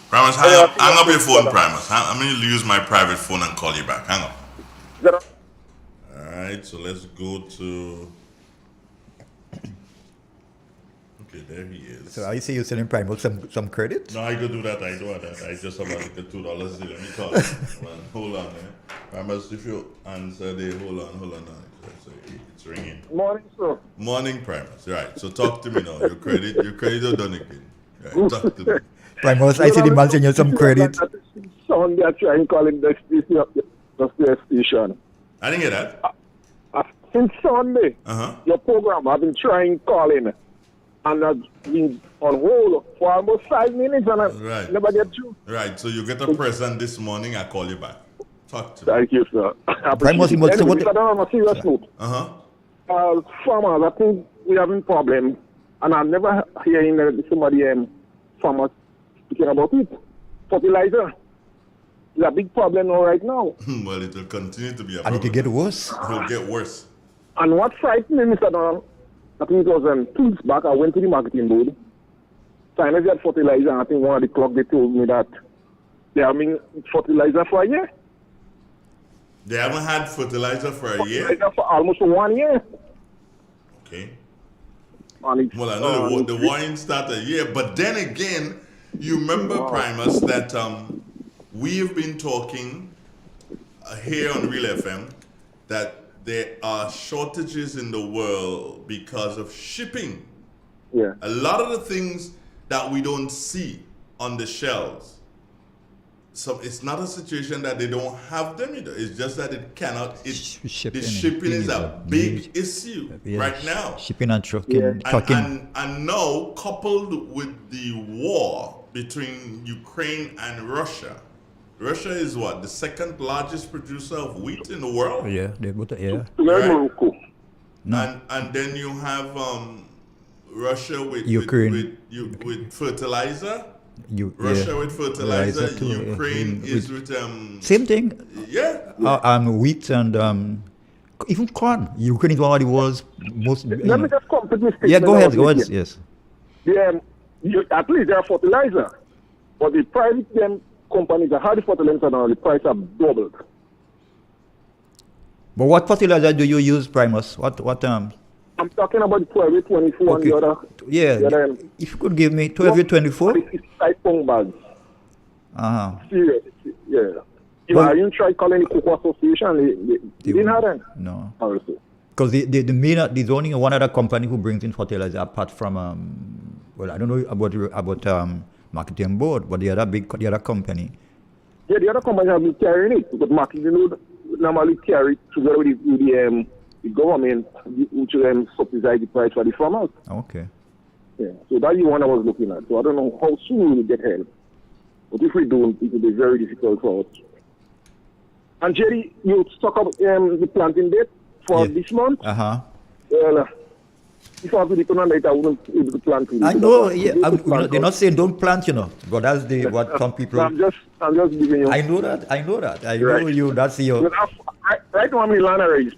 Primus, hang up your phone, Primus. I'm going to use my private phone and call you back. Hang up. Alright, so let's go to... Okay, there he is. So I see you selling Primus some credit? No, I could do that. I do that. I just about to get $2. Let me call him. Hold on, Primus, if you answer the... Hold on. It's ringing. Morning, sir. Morning, Primus. Right, so talk to me now. Your credit are done again. Right, talk to me. Primus, I see the man sending you some credit. Sunday, I try and call him the station. I didn't get that. Since Sunday, your program, I've been trying calling, and I've been on hold for almost 5 minutes, and I never get through. Right, so you get a present this morning, I call you back. Talk to me. Thank you, sir. Primus, Anyway, Mr. Donald, on a serious note. Farmers, I think we having problem, and I'm never hearing somebody farmers speaking about it. Fertilizer. It's a big problem now right now. Well, it will continue to be a And problem. it will get worse. It will get worse. And what frightened me, Mr. Donald, I think it was 2 weeks back, I went to the marketing board. Finally, had fertilizer, and I think one of the clock, they told me that they are having fertilizer for a year. They haven't had fertilizer for a year? Fertilizer for almost 1 year. Okay. Well, I know the warning started a year, but then again, you remember, Primus, that we have been talking here on Real FM that there are shortages in the world because of shipping. Yeah. A lot of the things that we don't see on the shelves. So it's not a situation that they don't have them either. It's just that it cannot. The shipping is a big issue right now. Shipping and trucking. And now, coupled with the war between Ukraine and Russia. Russia is what? The second largest producer of wheat in the world? Yeah, they go to, yeah. Morocco. No. And then you have Russia with Ukraine. with fertilizer. Russia with fertilizer. Too, Ukraine is with same thing. Yeah. Wheat and even corn. Ukraine is one of the world's most. Let me just complete this Yeah, go ahead. statement. Yes. At least they are fertilizer, but the private companies that have the fertilizer now, the price have doubled. But what fertilizer do you use, Primus? What I'm talking about the 12-24 and the other. Yeah, the other, if you could give me 12-24. It's like pong bags. Seriously, yeah. Well, You tried calling the Cocoa Association, they didn't have them. No. Also. Because there's only one other company who brings in fertilizer apart from I don't know about marketing board, but the other company. Yeah, the other company have been carrying it, but marketing would normally carry it together with the government, which subsidize the price for the farmers. Okay. Yeah, so that's the one I was looking at. So I don't know how soon we will get help. But if we don't, it will be very difficult for us. And Jerry, you talk about the planting date for this month. Well, if I was to on it, I wouldn't be able to plant. I know, they're not saying don't plant, but that's what some people. I'm just giving you. I know that. I know you. That's your. Right now, I'm in land already.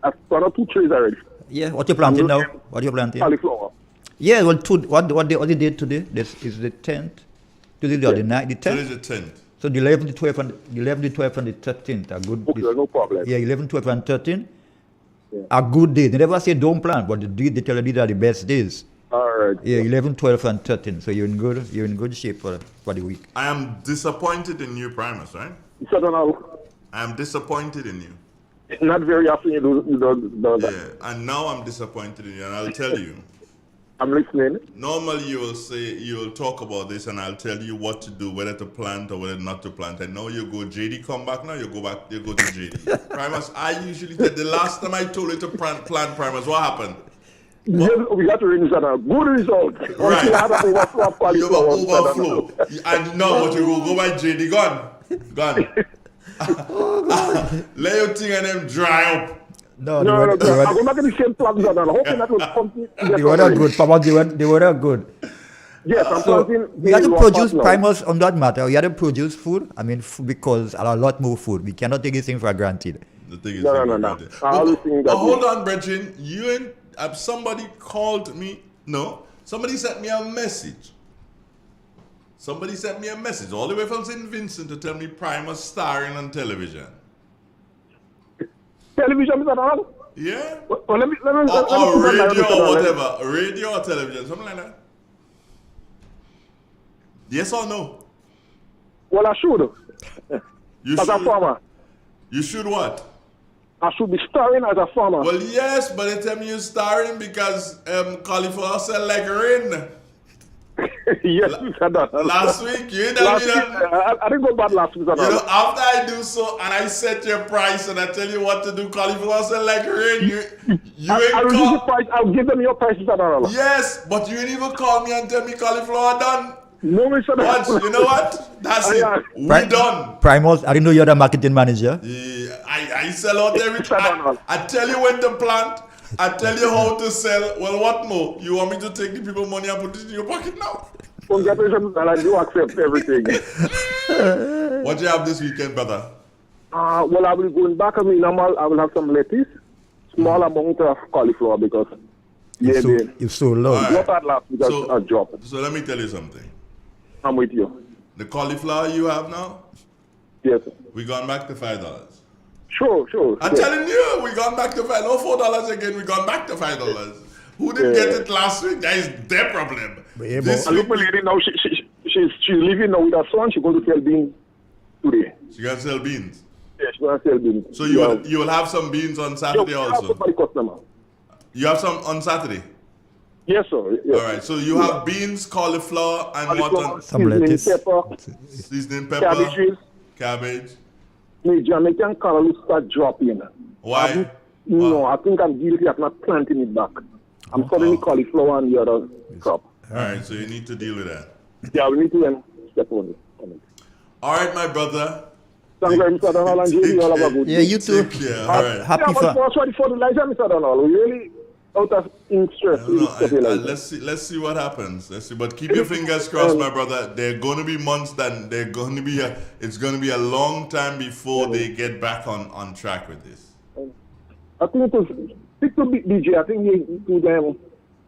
I've planted 2 trees already. Yeah, what you planting now? What you planting? Cauliflower. Yeah, well, what the date today? This is the 10th. Today the 9th, the 10th. Today is the 10th. So the 11th, the 12th, and the 12th and the 13th are good. Okay, no problem. Yeah, 11, 12, and 13 are good days. They never say don't plant, but they tell you these are the best days. All right. Yeah, 11, 12, and 13. So you're in good shape for the week. I am disappointed in you, Primus, right? So I am disappointed in you. Not very often you do that. Yeah, and now I'm disappointed in you, and I'll tell you. I'm listening. Normally you will talk about this, and I'll tell you what to do, whether to plant or whether not to plant. And now you go, JD, come back now. You go to JD. Primus, I usually said the last time I told you to plant Primus, what happened? Yes, we got to register a good result. Right. You have an overflow. You have an overflow. And now what you go by JD, gone. Let your thing and them dry up. No, I'm going back to the same plans and hoping that will come. they were not good. Papa, they were not good. Yes, I'm So planting. we had to in produce Lower primers on that matter. We had to produce food. I mean, because a lot more food. We cannot take this thing for granted. The thing is, No. I always think that. hold on, Brethren. You and somebody called me. No, somebody sent me a message. Somebody sent me a message all the way from St. Vincent to tell me Primus starring on television. Television, Mr. Donald? Yeah. Well, let me Or put that radio down, Mr. or Donald. whatever. Radio or television, something like that. Yes or no? Well, I should. You As a should. farmer. You should what? I should be starring as a farmer. Well, yes, but they tell me you're starring because cauliflower sell like rain. Yes, Mr. Donald. Last week, you tell me that. I didn't go bad last week, Mr. You know, Donald. after I do so and I set your price and I tell you what to do, cauliflower sell like rain, you ain't I will give the call. price. I'll give them your price, Mr. Donald. Yes, but you ain't even call me and tell me cauliflower done. No, Mr. Watch, Donald. you know what? That's it. We done. Primos, I didn't know you're the marketing manager. Yeah, I sell out everything. I tell you when to plant. I tell you how to sell. Well, what more? You want me to take the people money and put it in your pocket now? Congratulations, Mr. Donald. You accept everything. What you have this weekend, brother? Well, I will go back. I mean, normal. I will have some lettuce, small amount of cauliflower because It's so low. All right. Not that last because So- a job. So let me tell you something. I'm with you. The cauliflower you have now, Yes. we gone back to $5. Sure. I'm telling you, we gone back to $5. No $4 again. We gone back to $5. Who didn't get it last week? That is their problem. This I look week, my lady now. She's leaving now with her son. She's going to sell beans today. she gonna sell beans. Yeah, she's going to sell beans. So you will have some beans on Saturday also. For the customer. You have some on Saturday. Yes, sir. Yes. All right. So you have beans, cauliflower, and what? On Some lettuce. Pepper, seasoning pepper, cabbages. cabbage. The Jamaican color will start dropping. Why? No, I think I'm guilty of not planting it back. I'm selling the cauliflower and the other crop. All right. So you need to deal with that. Yeah, we need to step on it. All right, my brother. Thanks very much, Mr. Donald, and JD. All have a good Yeah, day. you too. Take care. All right. Happy Yeah, but for. for the fertilizer, Mr. Donald, we really out of interest in No, fertilizer. let's see what happens. Let's see, but keep your fingers crossed, my brother. There are going to be months that they're going to be it's going to be a long time before they get back on track with this. I think to stick to DJ, I think you to them.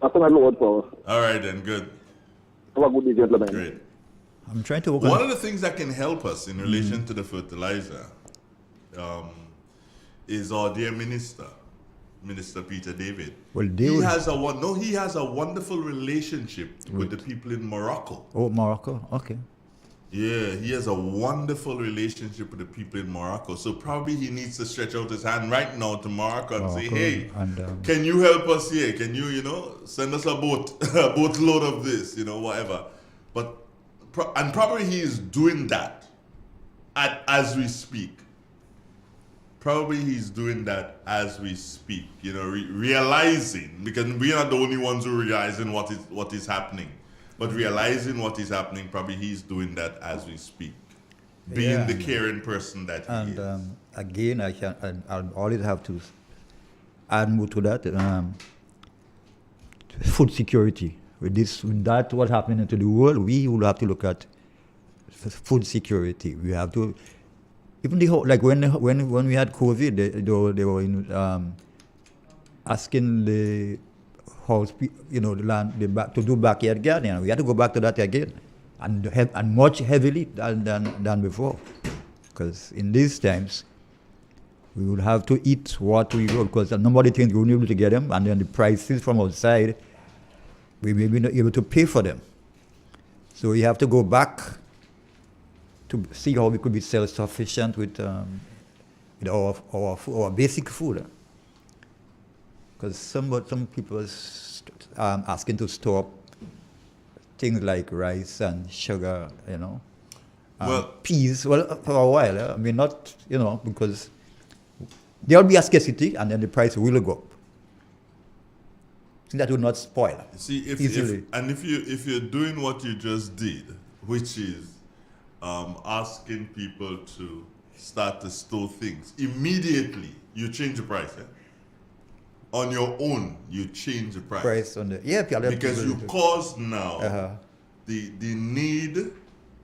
That's another word for us. All right, then, good. Have a good day, gentlemen. Great. I'm trying to work One on. of the things that can help us in relation to the fertilizer is our dear minister, Minister Peter David. Well, He has a wonderful relationship with the people in Morocco. Oh, Morocco. Okay. Yeah, he has a wonderful relationship with the people in Morocco. So probably he needs to stretch out his hand right now to Morocco and say, Morocco hey, and, can you help us here? Can you, send us a boatload of this, whatever. But, and probably he is doing that as we speak. Probably he's doing that as we speak, realizing, because we're not the only ones who are realizing what is happening. But realizing what is happening, probably he's doing that as we speak, being the caring person that he is. And again, I'll always have to add more to that. Food security. With that, what's happening to the world, we will have to look at food security. We have to, even the whole, like when we had COVID, they were asking the house, the land, to do backyard gardening. We had to go back to that again, and much heavily than before, because in these times we will have to eat what we grow, because nobody thinks we'll be able to get them, and then the prices from outside we may be not able to pay for them. So we have to go back to see how we could be self-sufficient with our basic food. Because some people are asking to stop things like rice and sugar, peas. Well, for a while, I mean, not, because there will be a scarcity and then the price will go up. That will not spoil. See, easily. if you're doing what you just did, which is asking people to start to store things, immediately you change the price. Yeah? On your own, you change the price. Price on the because you cause now the need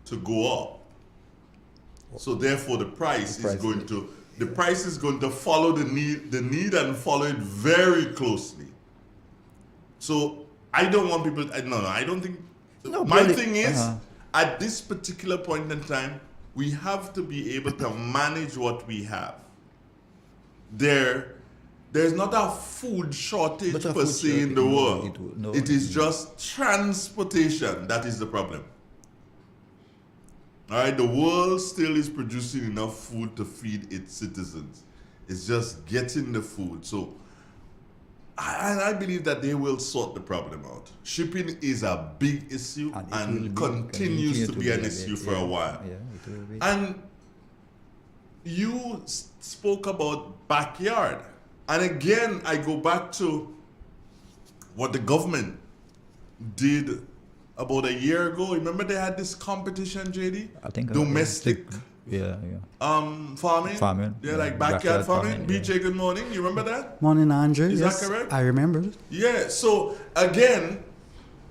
to go up. So therefore, the price is going to follow the need and follow it very closely. So I don't want people. I don't think. My thing is, at this particular point in time, we have to be able to manage what we have. There's not a food shortage per se in the world. It is just transportation that is the problem. All right, the world still is producing enough food to feed its citizens. It's just getting the food. So I believe that they will sort the problem out. Shipping is a big issue and continues to be an issue for a while. Yeah, it will be. And you spoke about backyard. And again, I go back to what the government did about a year ago. Remember they had this competition, JD? I think domestic farming. Yeah, like backyard farming. BJ, good morning. You remember that? Morning, Andrew. Is yes, that correct? I remember it. Yeah. So again,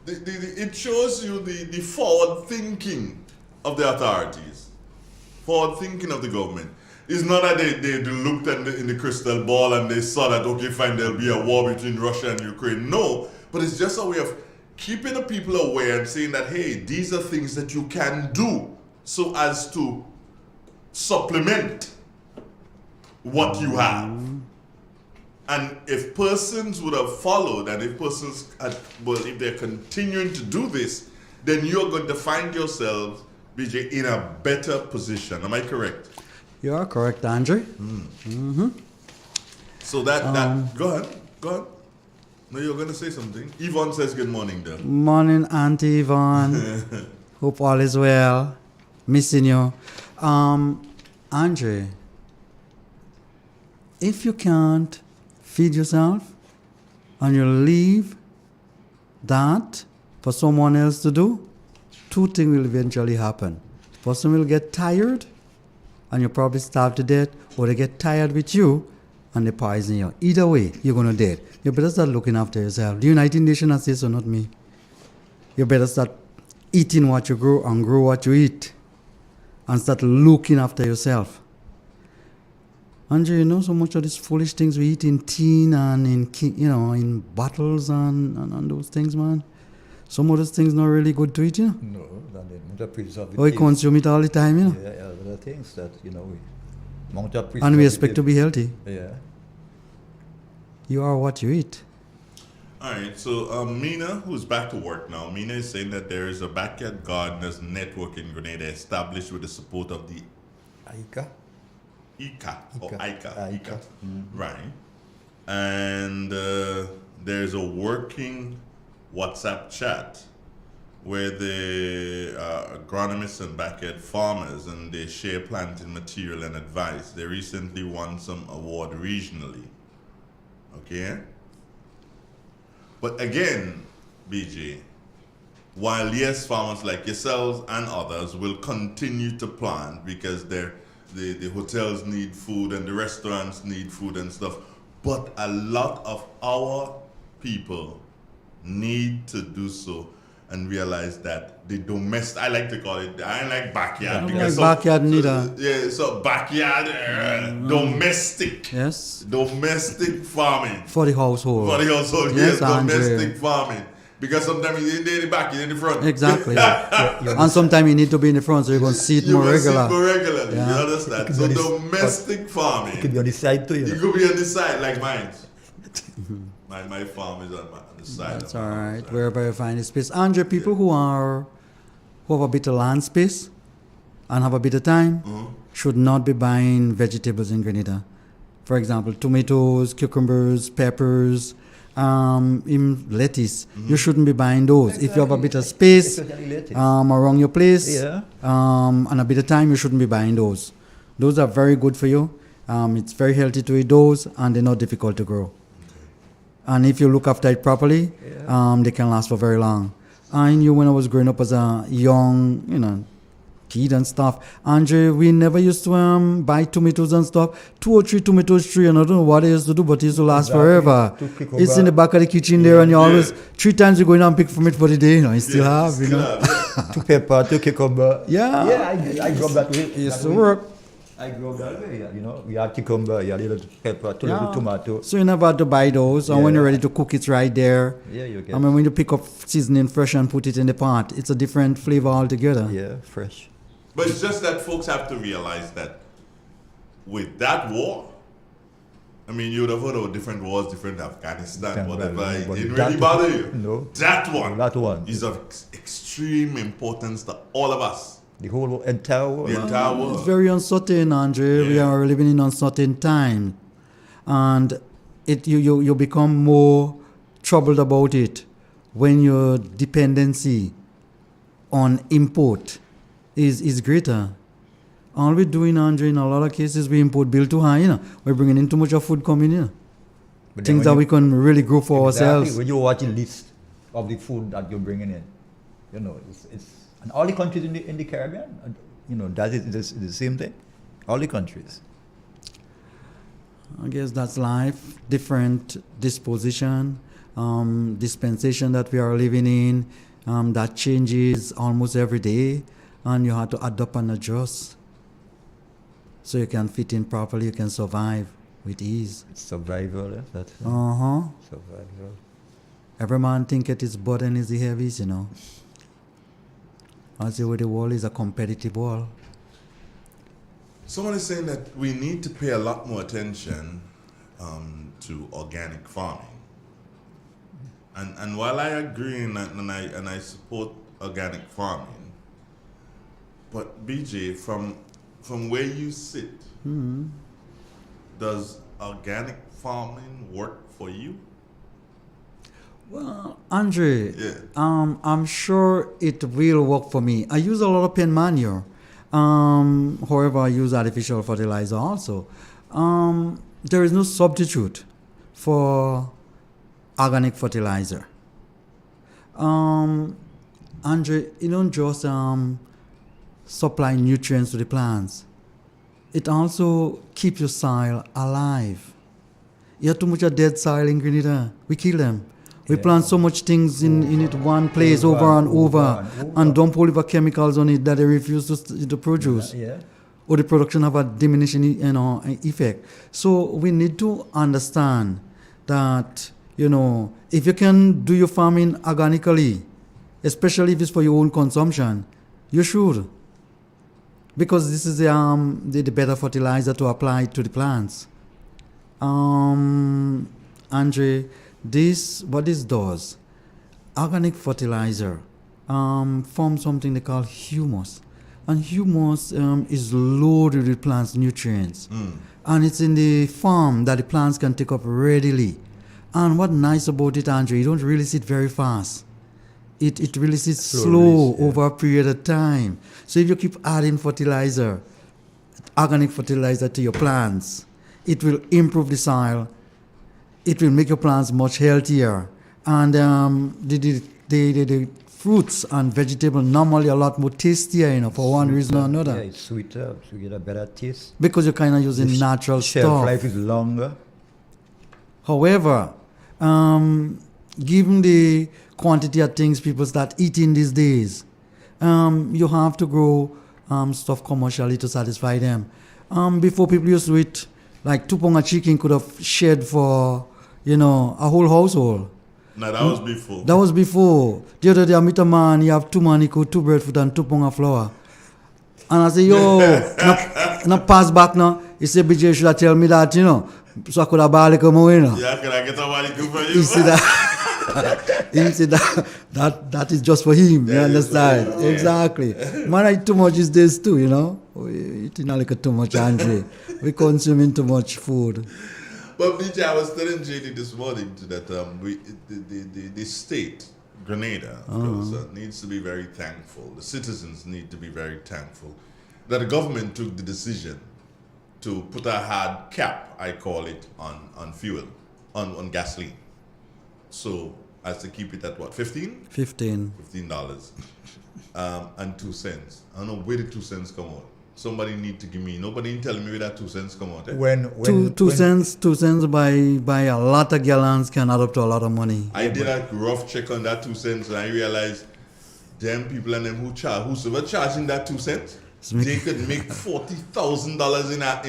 it shows you the forward thinking of the authorities, forward thinking of the government. It's not that they looked in the crystal ball and they saw that, okay, fine, there'll be a war between Russia and Ukraine. No, but it's just a way of keeping the people aware and saying that, hey, these are things that you can do so as to supplement what you have. And if persons would have followed, and if persons if they're continuing to do this, then you're going to find yourselves, BJ, in a better position. Am I correct? You are correct, Andrew. So go ahead. No, you're going to say something. Yvonne says good morning, though. Morning, Auntie Yvonne. Hope all is well. Missing you. Andre, if you can't feed yourself and you leave that for someone else to do, two things will eventually happen. The person will get tired and you'll probably starve to death, or they get tired with you and they poison you. Either way, you're going to dead. You better start looking after yourself. The United Nations has said so, not me. You better start eating what you grow and grow what you eat, and start looking after yourself. Andrew, you know so much of these foolish things we eat in tin and in bottles and those things, man. Some of those things not really good to eat, you know. No, the preservative. We consume it all the time, you know. Yeah, there are things that, And we expect to be healthy. Yeah. You are what you eat. All right, so Mina, who's back to work now, Mina is saying that there is a backyard gardeners network in Grenada established with the support of the ICA. Right. And there's a working WhatsApp chat where the agronomists and backyard farmers, and they share planting material and advice. They recently won some award regionally. Okay? But again, BJ, while yes, farmers like yourselves and others will continue to plant because the hotels need food and the restaurants need food and stuff, but a lot of our people need to do so and realize that the domestic, I like to call it, I don't like backyard. Because backyard neither. Yeah, so backyard, domestic. Yes. Domestic farming. For the household. For the household, yes, domestic farming. Because sometimes you're in the back, you're in the front. Exactly. And sometimes you need to be in the front so you're going to see it more regular. Yeah. You understand? So domestic farming. It could be on the side too, It could be on the side, like mine. My farm is on the side. That's all right. Wherever you find a space. Andre, people who have a bit of land space and have a bit of time should not be buying vegetables in Grenada. For example, tomatoes, cucumbers, peppers, lettuce. You shouldn't be buying those. Exactly. If you have a bit of space around your place and a bit of time, you shouldn't be buying those. Those are very good for you. It's very healthy to eat those, and they're not difficult to grow. And if you look after it properly, they can last for very long. I knew when I was growing up as a young, kid and stuff. Andre, we never used to buy tomatoes and stuff. 2 or 3 tomatoes tree, and I don't know what they used to do, but it used to last forever. It's in the back of the kitchen there, and you always 3 times you go in and pick from it for the day. You know, you still have, you know. 2 pepper, 2 cucumber. Yeah. Yeah, I grew up that way. It used to work. I grew up that way, you know. We had cucumber, you had little pepper, 2 little tomato. So you never had to buy those, and when you're ready to cook, it's right there. Yeah, you get. I mean, when you pick up seasoning fresh and put it in the pot, it's a different flavor altogether. Yeah, fresh. But it's just that folks have to realize that with that war, I mean, you would have heard of different wars, different Afghanistan, whatever. It didn't really bother you. No. That one. Is of extreme importance to all of us. The whole entire world. The entire world. It's very uncertain, Andre. We are living in uncertain time, and you become more troubled about it when your dependency on import is greater. All we're doing, Andre, in a lot of cases, we import bill too high. You know, we're bringing in too much of food coming in. Things that we can really grow for ourselves. When you watch a list of the food that you're bringing in, you know, it's and all the countries in the Caribbean, you know, that is the same thing. All the countries. I guess that's life, different disposition, dispensation that we are living in, that changes almost every day, and you have to adapt and adjust so you can fit in properly, you can survive with ease. It's survival, eh? That's survival. Every man think that his burden is the heaviest, you know. I say, the world is a competitive world. Someone is saying that we need to pay a lot more attention to organic farming. And while I agree and I support organic farming, but BJ, from where you sit, does organic farming work for you? Well, Andre, I'm sure it will work for me. I use a lot of pen manure. However, I use artificial fertilizer also. There is no substitute for organic fertilizer. Andre, you don't just supply nutrients to the plants. It also keeps your soil alive. You have too much of dead soil in Grenada. We kill them. We plant so much things in it one place over and over and dump all of the chemicals on it that they refuse to produce. Or the production have a diminishing effect. So we need to understand that, you know, if you can do your farming organically, especially if it's for your own consumption, you should. Because this is the better fertilizer to apply to the plants. Andre, what this does, organic fertilizer forms something they call humus. And humus is loaded with plants' nutrients. And it's in the farm that the plants can take up readily. And what's nice about it, Andre, you don't release it very fast. It releases slow over a period of time. So if you keep adding fertilizer, organic fertilizer to your plants, it will improve the soil. It will make your plants much healthier. And the fruits and vegetables normally a lot more tastier, you know, for one reason or another. Yeah, it's sweeter, so you get a better taste. Because you're kind of using natural stuff. Shelf life is longer. However, given the quantity of things people start eating these days, you have to grow stuff commercially to satisfy them. Before people used to eat, like 2 pounds of chicken could have shed for, you know, a whole household. No, that was before. That was before. The other day I meet a man, he have 2 man, he cook 2 breadfruit and 2 pounds of flour. And I say, yo, now pass back now. He said, BJ, you should have tell me that, you know, so I could have barley come away, you know. Yeah, can I get a barley come for you? He said that is just for him, you understand? Yeah. Exactly. Man, I eat too much these days too, you know. We eating a little too much, Andre. We consuming too much food. But BJ, I was telling JD this morning that the state, Grenada, of course, needs to be very thankful. The citizens need to be very thankful that the government took the decision to put a hard cap, I call it, on fuel, on gasoline. So as to keep it at what, 15? 15. $15 and 2 cents. I don't know where the 2 cents come out. Somebody need to give me. Nobody ain't telling me where that 2 cents come out. Eh? Two cents by a lot of gallons can add up to a lot of money. I did a rough check on that 2 cents, and I realized them people and them whosoever charging that 2 cents, they could make $40,000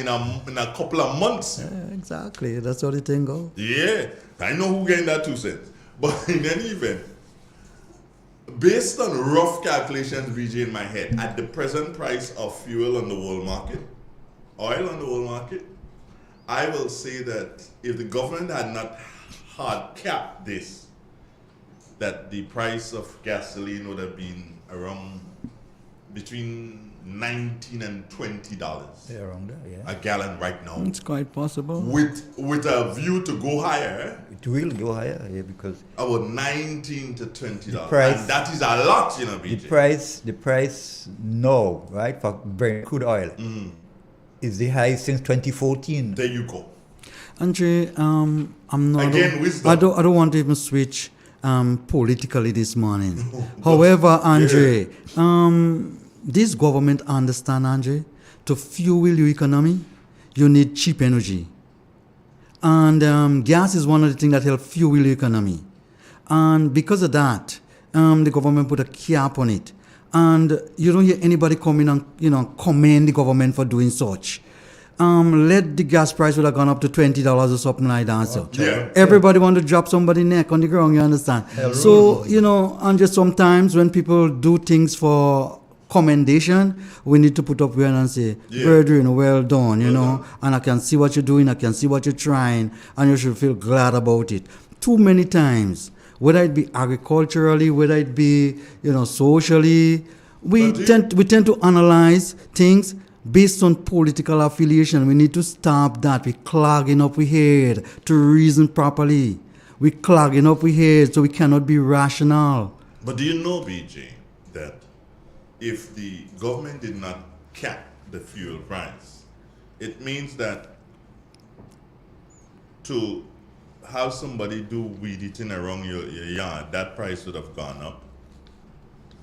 in a couple of months. Yeah, exactly. That's how the thing goes. Yeah, I know who getting that 2 cents. But in any event, based on rough calculations, BJ, in my head, at the present price of fuel on the world market, oil on the world market, I will say that if the government had not hard capped this, that the price of gasoline would have been around between $19 and $20 around there, yeah. a gallon right now. It's quite possible. With a view to go higher. It will go higher, yeah, because about $19 to $20. price- And that is a lot, you know, BJ. the price now, right, for Brent crude oil is the highest since 2014. There you go. Andre, I'm not. Again, wisdom. I don't want to even switch politically this morning. However, Andre, this government understand, Andre, to fuel your economy, you need cheap energy. And gas is one of the things that help fuel your economy. And because of that, the government put a cap on it. And you don't hear anybody coming and commend the government for doing such. Let the gas price would have gone up to $20 or something like that. So everybody want to drop somebody's neck on the ground, you understand? So, and just sometimes when people do things for commendation, we need to put up here and say, brethren, well done, you know, and I can see what you're doing, I can see what you're trying, and you should feel glad about it. Too many times, whether it be agriculturally, whether it be, socially, we tend to analyze things based on political affiliation. We need to stop that. We're clogging up our head to reason properly. We're clogging up our head so we cannot be rational. But do you know, BJ, that if the government did not cap the fuel price, it means that to have somebody do weed eating around your yard, that price would have gone up.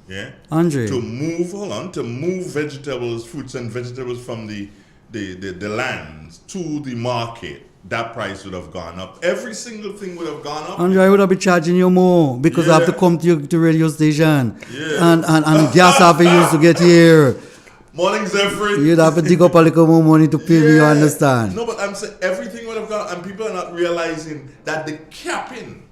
Yeah? Andre. To move vegetables, fruits and vegetables from the lands to the market, that price would have gone up. Every single thing would have gone up. Andre, I would have been charging you more because I have to come to your radio station. Yeah. And gas have to use to get here. Morning, Zephyr. You'd have to dig up a little more money to pay me, you understand? No, but I'm saying everything would have gone, and people are not realizing that the capping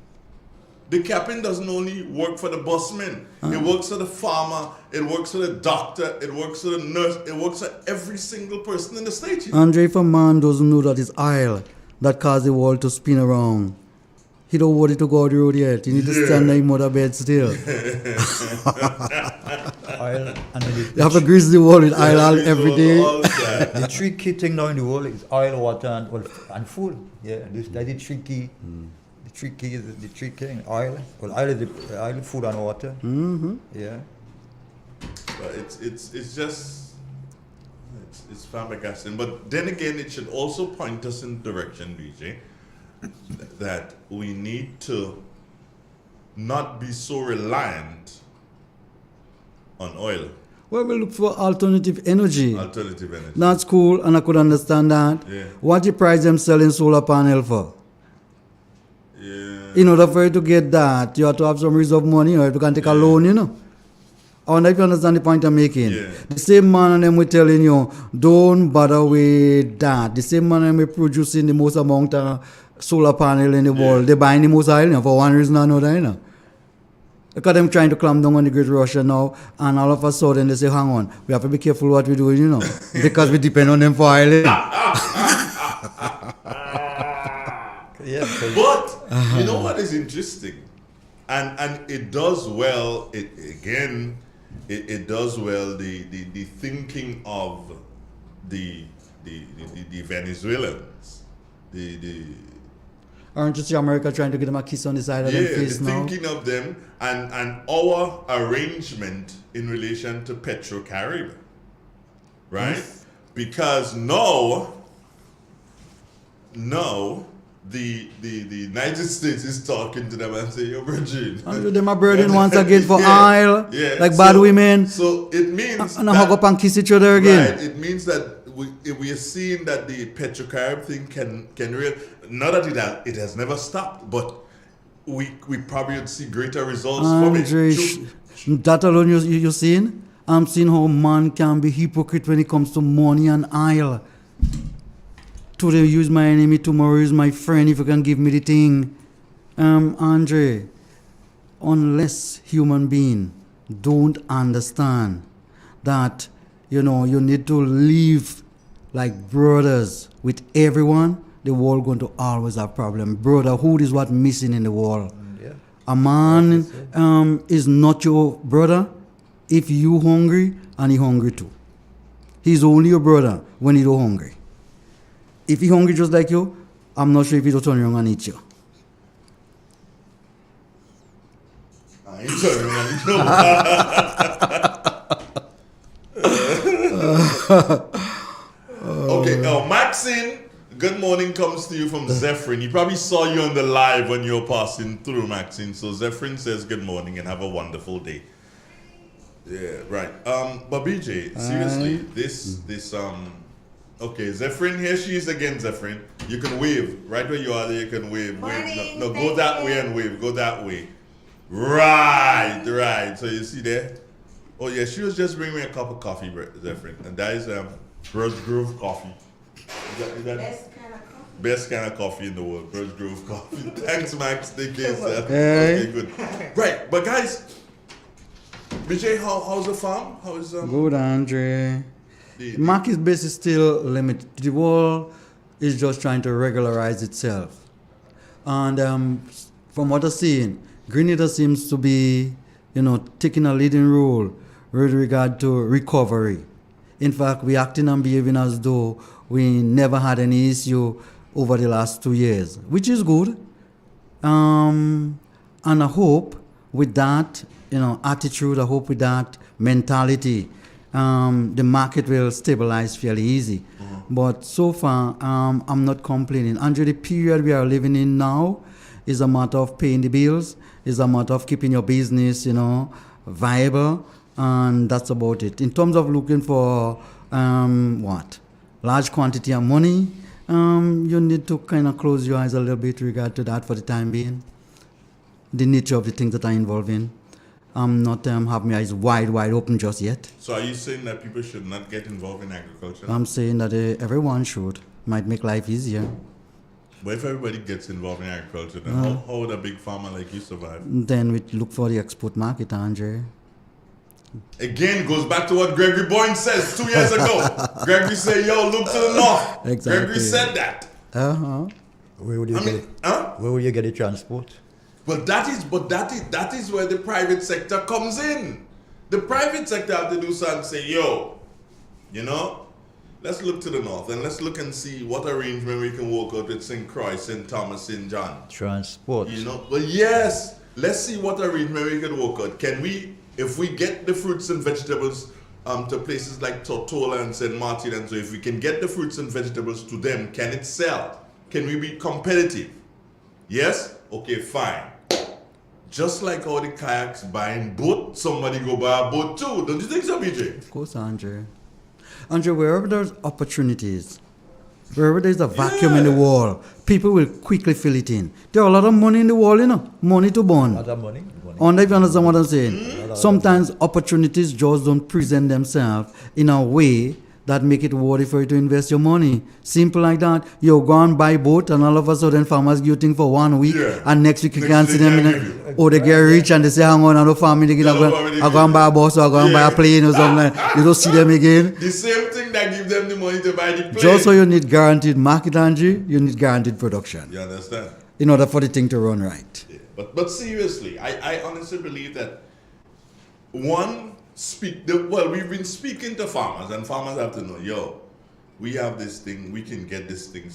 doesn't only work for the busman. It works for the farmer, it works for the doctor, it works for the nurse, it works for every single person in the state. Andre, if a man doesn't know that it's oil that causes the world to spin around, he don't want it to go out the road yet. He need to stand in mother bed still. Oil and you have to grease the wall with oil every day. The tricky thing now in the world is oil, water, and food. Yeah, that's the tricky. The tricky is the tricky oil. Well, oil is the oil, food, and water. Mm-hmm. Yeah. But it's just it's flabbergasting. But then again, it should also point us in the direction, BJ, that we need to not be so reliant on oil. Well, we look for alternative energy. Alternative energy. That's cool, and I could understand that. Yeah. What the price them selling solar panel for? Yeah. In order for you to get that, you have to have some reserve money, or you can take a loan, I wonder if you understand the point I'm making. Yeah. The same man and them we telling you, don't bother with that. The same man and we producing the most amount of solar panel in the world. They buying the most oil for one reason or another, Look at them trying to clamp down on the Great Russia now, and all of a sudden they say, hang on, we have to be careful what we're doing, because we depend on them for oil. But you know what is interesting, and it does well. It does well the thinking of the Venezuelans. Aren't you see America trying to get them a kiss on the side of their face the now? thinking of them and our arrangement in relation to Petrocarib, right? Yes. Because now the United States is talking to them and say, yo, Virgin. And them are burden once again for oil, like bad women. So it means and hug up and kiss each other again. Right, it means that we are seeing that the Petrocarib thing can real. Not that it has never stopped, but we probably would see greater results from it. That alone you're seeing? I'm seeing how man can be hypocrite when it comes to money and oil. Today use my enemy, tomorrow use my friend if you can give me the thing. Andre, unless human being don't understand that, you need to live like brothers with everyone, the world going to always have problem. Brotherhood is what missing in the world. A man is not your brother if you hungry and he hungry too. He's only your brother when he don't hungry. If he hungry just like you, I'm not sure if he don't turn around and eat you. I ain't turning around and eat Okay, now Maxine, good morning comes to you from Zephyrin. He probably saw you on the live when you were passing through, Maxine. So Zephyrin says good morning and have a wonderful day. Yeah, right. But BJ, seriously, okay, Zephyrin, here she is again, Zephyrin. You can wave. Right where you are there, you can wave. Wave. No, go that way and wave. Go that way. Right. So you see there? Oh yeah, she was just bringing me a cup of coffee, Zephyrin. And that is Birch Grove coffee. Is that best kind of coffee in the world, Birch Grove coffee. Thanks, Max. Take care, sir. Okay, good. Right, but guys, BJ, how's the farm? How's good, Andre? Market base is still limited. The world is just trying to regularize itself. And from what I'm seeing, Grenada seems to be, taking a leading role with regard to recovery. In fact, we're acting and behaving as though we never had any issue over the last 2 years, which is good. And I hope with that, attitude, I hope with that mentality, the market will stabilize fairly easy. But so far, I'm not complaining. Under the period we are living in now is a matter of paying the bills, is a matter of keeping your business, viable, and that's about it. In terms of looking for large quantity of money, you need to kind of close your eyes a little bit regard to that for the time being. The nature of the things that are involved in. I'm not have my eyes wide open just yet. So are you saying that people should not get involved in agriculture? I'm saying that everyone should. Might make life easier. But if everybody gets involved in agriculture, then how would a big farmer like you survive? Then we look for the export market, Andre. Again, goes back to what Gregory Boyne says 2 years ago. Gregory said, yo, look to the north. Exactly. Gregory said that. Where would you get it? Where would you get the transport? But that is where the private sector comes in. The private sector have to do something and say, yo, let's look to the north and let's look and see what arrangement we can work out with St. Croix, St. Thomas, St. John. Transport. But yes, let's see what arrangement we can work out. Can we, if we get the fruits and vegetables to places like Tortola and St. Martin, and so if we can get the fruits and vegetables to them, can it sell? Can we be competitive? Yes? Okay, fine. Just like all the kayaks buying boat, somebody go buy a boat too. Don't you think so, BJ? Of course, Andre. Andre, wherever there's opportunities, wherever there's a vacuum in the wall, people will quickly fill it in. There are a lot of money in the wall, money to burn. A lot of money. If you understand what I'm saying. Sometimes opportunities just don't present themselves in a way that make it worthy for you to invest your money. Simple like that. You go and buy boat and all of a sudden farmers give you thing for 1 week and next week you can't see them they get rich and they say hang on, I don't farm again. I go and buy a bus or I go and buy a plane or something. You don't see them again. The same thing that gives them the money to buy the plane. Just so you need guaranteed market, Angie, you need guaranteed production. You understand? In order for the thing to run right. Yeah. But seriously, I honestly believe that we've been speaking to farmers, and farmers have to know, yo, we have this thing, we can get this thing,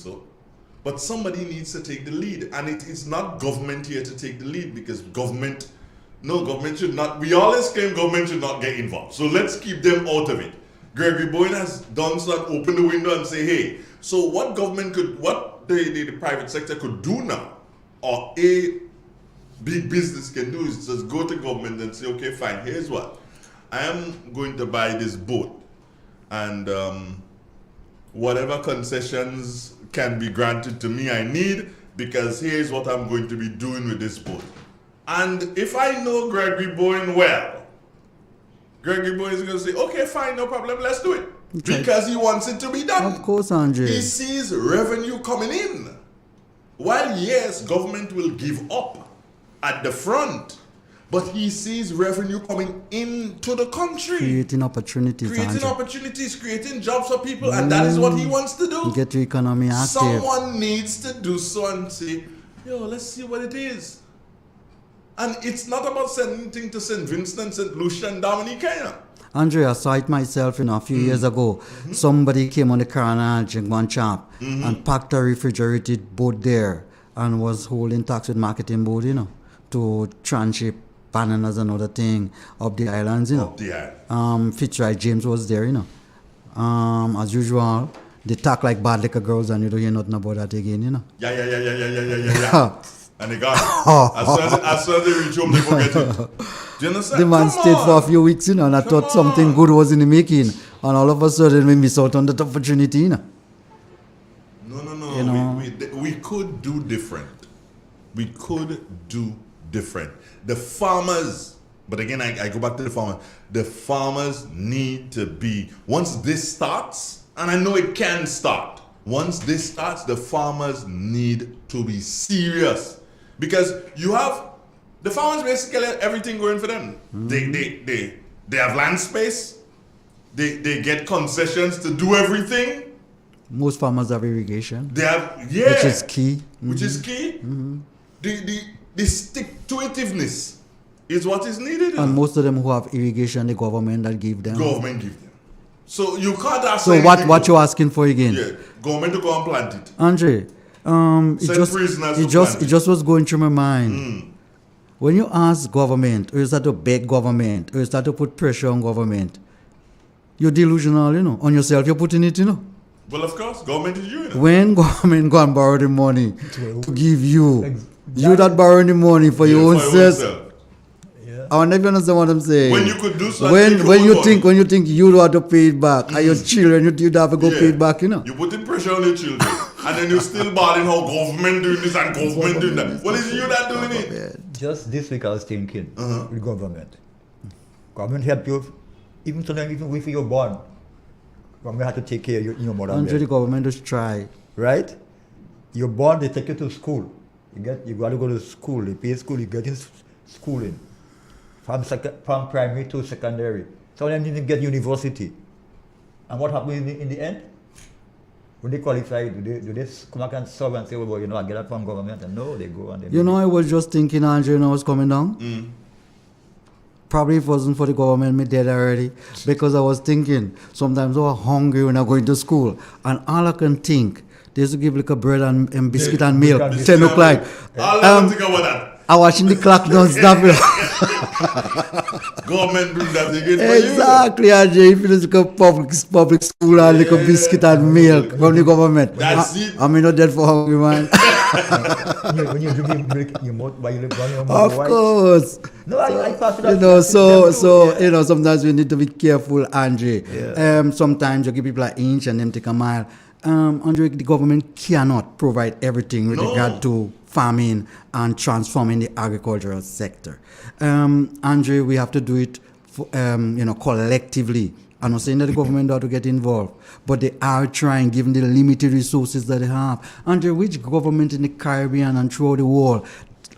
but somebody needs to take the lead, and it is not government here to take the lead, because government should not, we always claim government should not get involved, so let's keep them out of it. Gregory Boyne has done so, open the window and say, hey, So what the private sector could do now, or a big business can do, is just go to government and say, okay, fine, here's what. I am going to buy this boat, and whatever concessions can be granted to me, I need, because here's what I'm going to be doing with this boat. And if I know Gregory Bowen well, Gregory Bowen is going to say, okay, fine, no problem, let's do it. Because he wants it to be done. Of course, Andre. He sees revenue coming in. While, yes, government will give up at the front, but he sees revenue coming into the country. Creating opportunities, Creating Andre. opportunities, creating jobs for people, and that is what he wants to do. Get your economy active. Someone needs to do so and say, yo, let's see what it is. And it's not about sending things to St. Vincent, St. Lucia, and Dominica. Andre, I saw it myself, a few years ago. Somebody came on the Carnage Jingwan Chap and packed a refrigerated boat there and was holding tax with marketing board, to transship bananas and other thing up the islands, Up the island. Fitzroy James was there, As usual, they talk like bad liquor girls and you don't hear nothing about that again, Yeah. And they got it. As soon as they reach home, they forget it. Do you understand? The man stayed for a few weeks, and I thought something good was in the making. And all of a sudden, we miss out on that opportunity, No. We could do different. We could do different. The farmers, but again, I go back to the farmers. The farmers need to be, once this starts, and I know it can start, once this starts, the farmers need to be serious. Because you have, the farmers basically have everything going for them. They have land space, they get concessions to do everything. Most farmers have irrigation. They have, which is key. Which is key. The stick-to-itiveness is what is needed. And most of them who have irrigation, the government that give them. Government give them. So you can't ask. So what you asking for again? Yeah, government to go and plant it. Andre, it just was going through my mind. When you ask government, or you start to beg government, or you start to put pressure on government, you're delusional, on yourself. You're putting it, Well, of course, government is you. When government go and borrow the money to give you, you that borrowing the money for your own self. I wonder if you understand what I'm saying. When you could do something. When you think you have to pay it back, and your children you have to go pay it back, You putting pressure on your children, and then you still balling how government doing this and government doing that. Well, it's you that doing it. Just this week I was thinking with government. Government help you, even if you're born. Government have to take care of your mother. Andre, the government just try. Right? You're born, they take you to school. You got to go to school. They pay school. You get in schooling. From primary to secondary. Some of them didn't get university. And what happened in the end? When they qualify, do they come back and serve and say, well, I get that from government? And no, they go and they I was just thinking, Andre, when I was coming down. Probably if it wasn't for the government, me dead already. Because I was thinking, sometimes I was hungry when I go into school. And all I can think, they used to give like a bread and biscuit and milk. 10 o'clock. All I can think about that. I watching the clock non-stop. Government bring that again for Exactly, Andre. If it is like a public school and like a biscuit and milk from the government. That's it. I'm not dead for hungry, man. When you drink milk, you mouth by your Of course. No, I pass it So sometimes we need to be careful, Andre. Sometimes you give people an inch and them take a mile. Andre, the government cannot provide everything with regard to farming and transforming the agricultural sector. Andre, we have to do it, collectively. I'm not saying that the government ought to get involved, but they are trying, given the limited resources that they have. Andre, which government in the Caribbean and throughout the world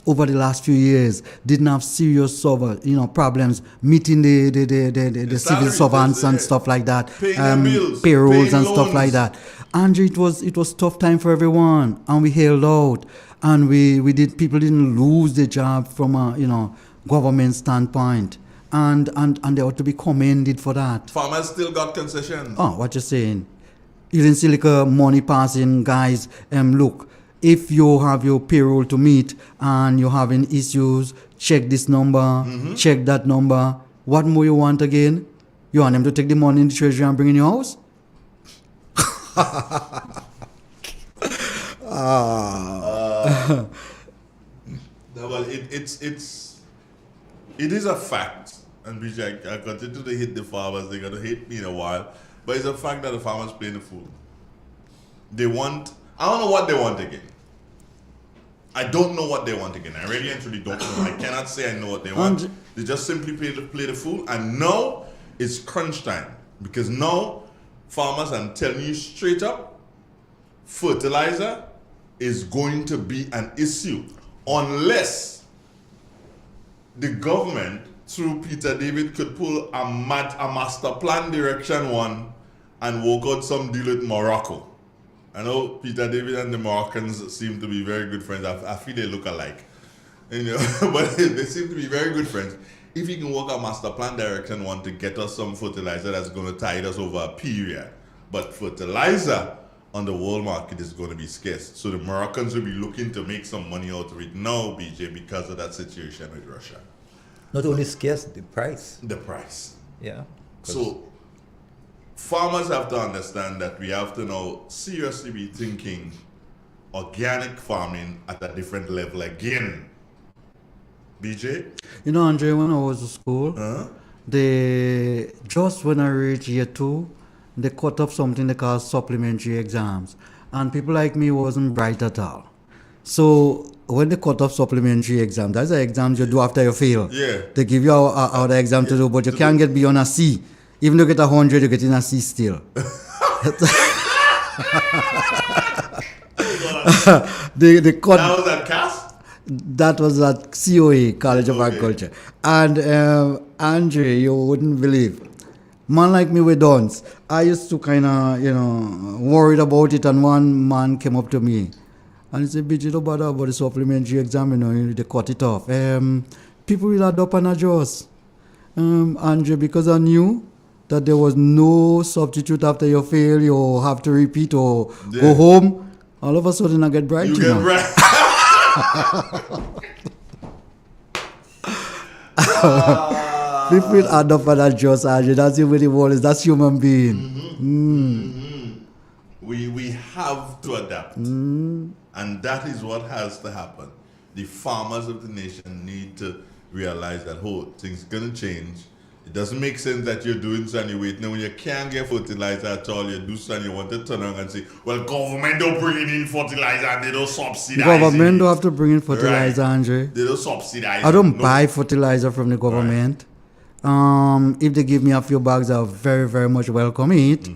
over the last few years didn't have serious problems meeting the civil servants and stuff like that, payrolls and stuff like that. Andre, it was tough time for everyone, and we held out, and people didn't lose their job from a government standpoint, and they ought to be commended for that. Farmers still got concessions. Oh, what you saying? You didn't see like money passing, guys. Look. If you have your payroll to meet and you're having issues, check this number, check that number. What more you want again? You want them to take the money in the treasury and bring in your house? No, but it is a fact, and which I continue to hit the farmers. They're gonna hate me in a while, but it's a fact that the farmers pay the food. They want. I don't know what they want again. I don't know what they want again. I really and truly don't know. I cannot say I know what they want. They just simply play the fool. And now it's crunch time. Because now, farmers, I'm telling you straight up, fertilizer is going to be an issue. Unless the government, through Peter David, could pull a master plan direction one and work out some deal with Morocco. I know Peter David and the Moroccans seem to be very good friends. I feel they look alike, you know, but they seem to be very good friends. If you can work a master plan direction one to get us some fertilizer that's going to tide us over a period, but fertilizer on the world market is going to be scarce. So the Moroccans will be looking to make some money out of it now, BJ, because of that situation with Russia. Not only scarce, the price. The price. Yeah. So farmers have to understand that we have to now seriously be thinking organic farming at a different level again. BJ? You know, Andre, when I was at school, they just when I reached year 2, they cut up something they call supplementary exams. And people like me wasn't bright at all. So when they cut off supplementary exams, that's the exams you do after you fail. Yeah. They give you other exam to do, but you can't get beyond a C. Even though you get 100, you get in a C still. they cut. That was at CAS? That was at COA, College of Agriculture. And Andre, you wouldn't believe. Man like me with dons. I used to kind of, worried about it. And one man came up to me and he said, "BJ, don't bother about the supplementary exam, they cut it off. People will adopt and adjust. Andre, because I knew that there was no substitute after you fail, you have to repeat or go home. All of a sudden I get bright. You get bright. People adopt and adjust, Andre. That's the way the world is. That's human being. We have to adapt. And that is what has to happen. The farmers of the nation need to realize that, things are going to change. It doesn't make sense that you're doing so and you're waiting. And when you can't get fertilizer at all, you do so and you want to turn around and say, well, government don't bring in fertilizer and they don't subsidize Government it. don't have to bring in fertilizer, Andre. They don't subsidize I don't it. buy fertilizer from the government. If they give me a few bags, I'll very, very much welcome it.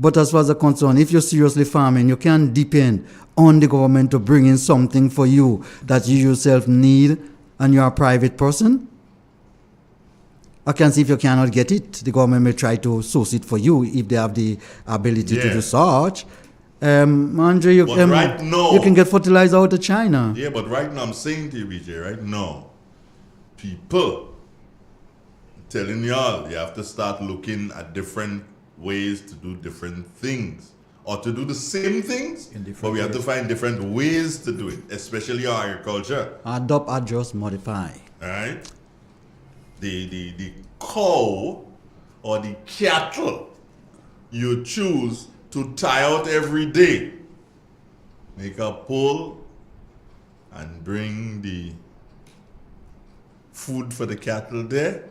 But as far as I'm concerned, if you're seriously farming, you can't depend on the government to bring in something for you that you yourself need and you're a private person. I can see if you cannot get it, the government may try to source it for you if they have the ability to do such. Andre, you can get fertilizer out of China. Yeah, but right now I'm saying to you, BJ, right now, people, I'm telling y'all, you have to start looking at different ways to do different things. Or to do the same things, but we have to find different ways to do it, especially our agriculture. Adopt, adjust, modify. All right? The cow or the cattle you choose to tie out every day, make a pull and bring the food for the cattle there,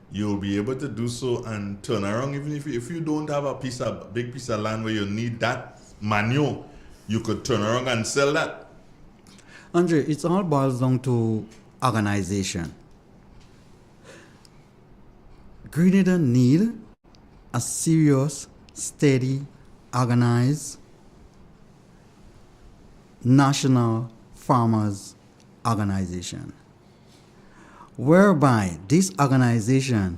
you'll be able to do so and turn around. Even if you don't have a big piece of land where you need that manure, you could turn around and sell that. Andre, it all boils down to organization. Grenada need a serious, steady, organized national farmers organization, whereby this organization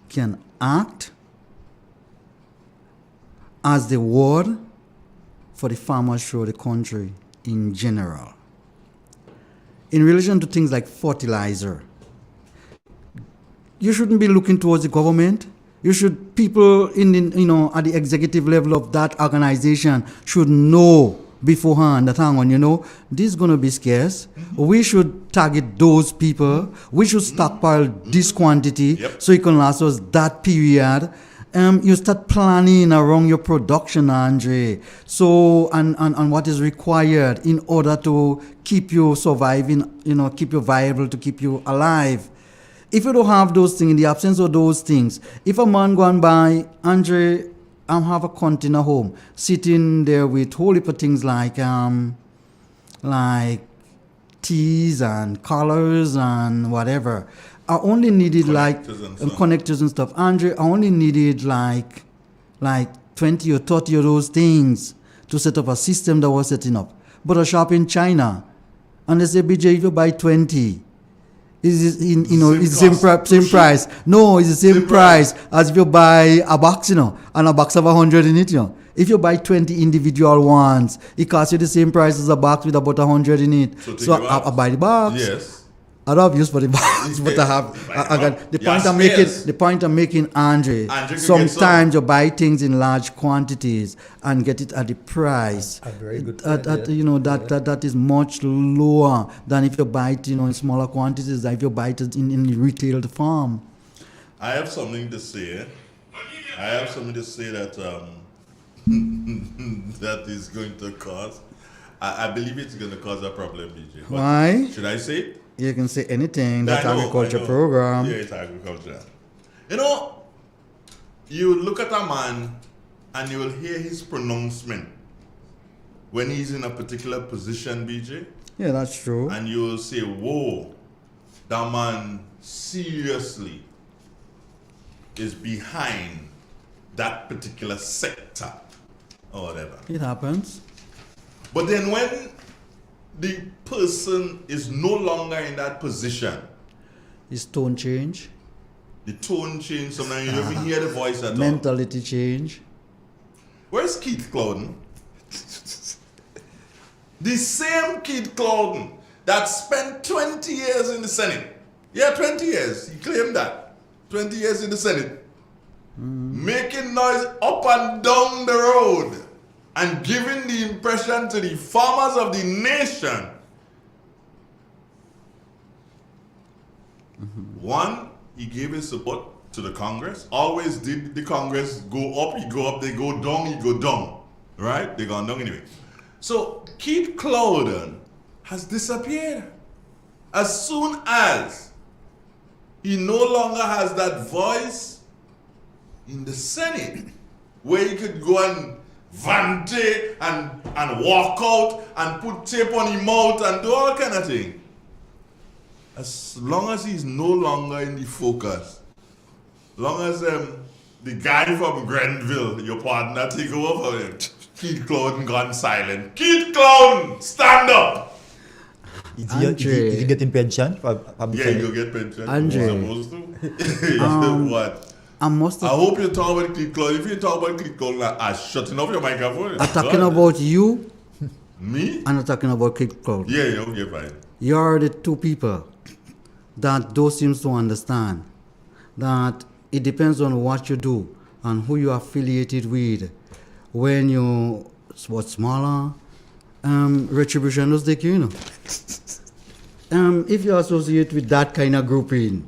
can act as the word for the farmers throughout the country in general. In relation to things like fertilizer, you shouldn't be looking towards the government. People in the, at the executive level of that organization should know beforehand that, hang on, this is going to be scarce. We should target those people. We should stockpile this quantity so it can last us that period. You start planning around your production, Andre. So, and what is required in order to keep you surviving, keep you viable, to keep you alive. If you don't have those things, in the absence of those things, if a man go and buy, Andre, have a container home, sitting there with whole heap of things like teas and colors and whatever. I only needed connectors and stuff. Andre, I only needed like 20 or 30 of those things to set up a system that was setting up. But a shop in China, and they say, BJ, if you buy 20, it's the same price. No, it's the same price as if you buy a box, and a box of 100 in it, If you buy 20 individual ones, it costs you the same price as a box with about 100 in it. So I buy the box. Yes. I don't have use for the box, but I got the point I'm making, Andre. Sometimes you buy things in large quantities and get it at the price. A very good that is much lower than if you buy it, in smaller quantities, than if you buy it in retailed form. I have something to say. That that is going to cause. I believe it's going to cause a problem, BJ. Why? Should I say it? You can say anything. That's agriculture program. Yeah, it's agriculture. You look at a man and you will hear his pronouncement when he's in a particular position, BJ. Yeah, that's true. And you will say, whoa, that man seriously is behind that particular sector or whatever. It happens. But then when the person is no longer in that position, his tone change. The tone change. Sometimes you don't even hear the voice at all. Mentality change. Where's Keith Clouden? The same Keith Clouden that spent 20 years in the Senate. Yeah, 20 years. He claimed that. 20 years in the Senate. Making noise up and down the road and giving the impression to the farmers of the nation. One, he gave his support to the Congress. Always did the Congress go up, he go up, they go down, he go down. Right? They gone down anyway. So Keith Clouden has disappeared. As soon as he no longer has that voice in the Senate, where he could go and vante and walk out and put tape on his mouth and do all kind of thing. As long as he's no longer in the focus, long as the guy from Grenville, your partner, take over him, Keith Clouden gone silent. Keith Clouden, stand up! Is he getting pension? Yeah, he'll get pension. Andre, He's supposed to. What? I hope you talk about Keith Clouden. If you talk about Keith Clouden, I'm shutting off your microphone. I'm talking about you. Me? I'm not talking about Keith Clouden. Yeah, okay, fine. You're the two people that those seems to understand that it depends on what you do and who you're affiliated with. When you what's smaller, retribution does take you, if you associate with that kind of grouping,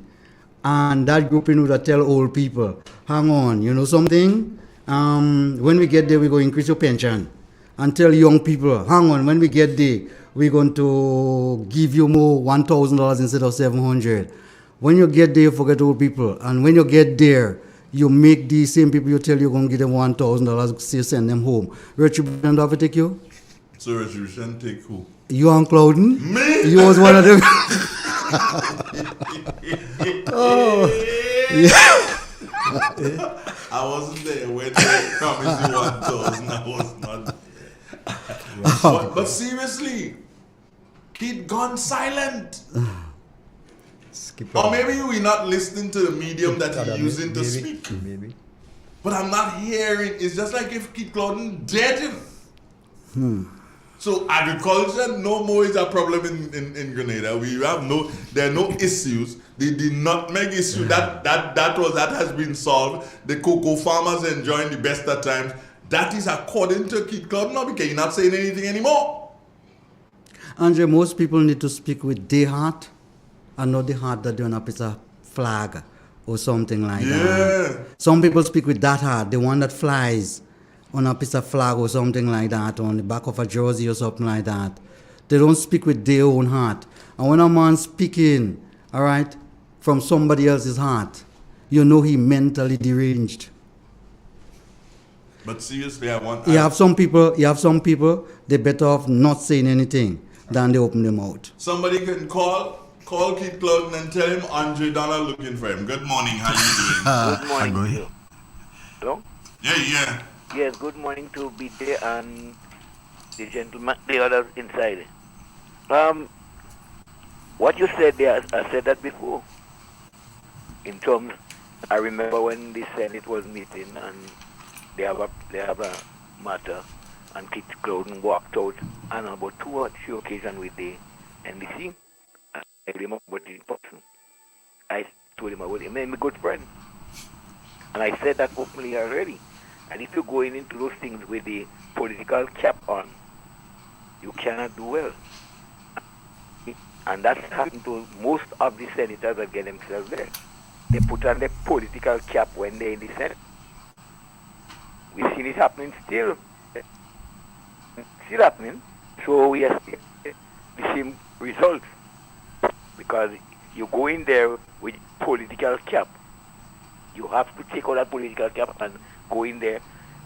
and that grouping would tell old people, hang on, you know something? When we get there, we're going to increase your pension. And tell young people, hang on, when we get there, we're going to give you more $1,000 instead of $700. When you get there, forget old people. And when you get there, you make these same people you tell you're going to give them $1,000, say send them home. Retribution, do I take you? So retribution take who? You and Clouden? Me? You was one of them. Oh. Yeah. I wasn't there when they promised you 1,000. I was not there. But seriously, Keith gone silent. Or maybe we're not listening to the medium that he's using to speak. Maybe. But I'm not hearing. It's just like if Keith Clouden dead him. So agriculture no more is a problem in Grenada. There are no issues. The nutmeg issue that has been solved. The cocoa farmers enjoying the best of times. That is according to Keith Clouden now, because you're not saying anything anymore. Andre, most people need to speak with their heart and not the heart that they're on a piece of flag or something like Yeah. that. Some people speak with that heart, the one that flies on a piece of flag or something like that, on the back of a jersey or something like that. They don't speak with their own heart. And when a man speaking, all right, from somebody else's heart, you know he mentally deranged. But seriously, I want. You have some people, they're better off not saying anything than they open their mouth. Somebody can call Keith Clouden and tell him Andre Donald looking for him. Good morning. How you doing? Good morning to you. Hello? Yeah. Yes, good morning to BJ and the gentleman, the others inside. What you said there, I said that before. In terms, I remember when the Senate was meeting and they have a matter, and Keith Clouden walked out on about 2 or 3 occasions with the NDC. I told him about the person. I told him about him. He made me a good friend. And I said that openly already. And if you're going into those things with the political cap on, you cannot do well. And that's happened to most of the senators that get themselves there. They put on the political cap when they're in the Senate. We've seen it happening still. Still happening. So we expect the same results. Because you go in there with political cap. You have to take out that political cap and go in there.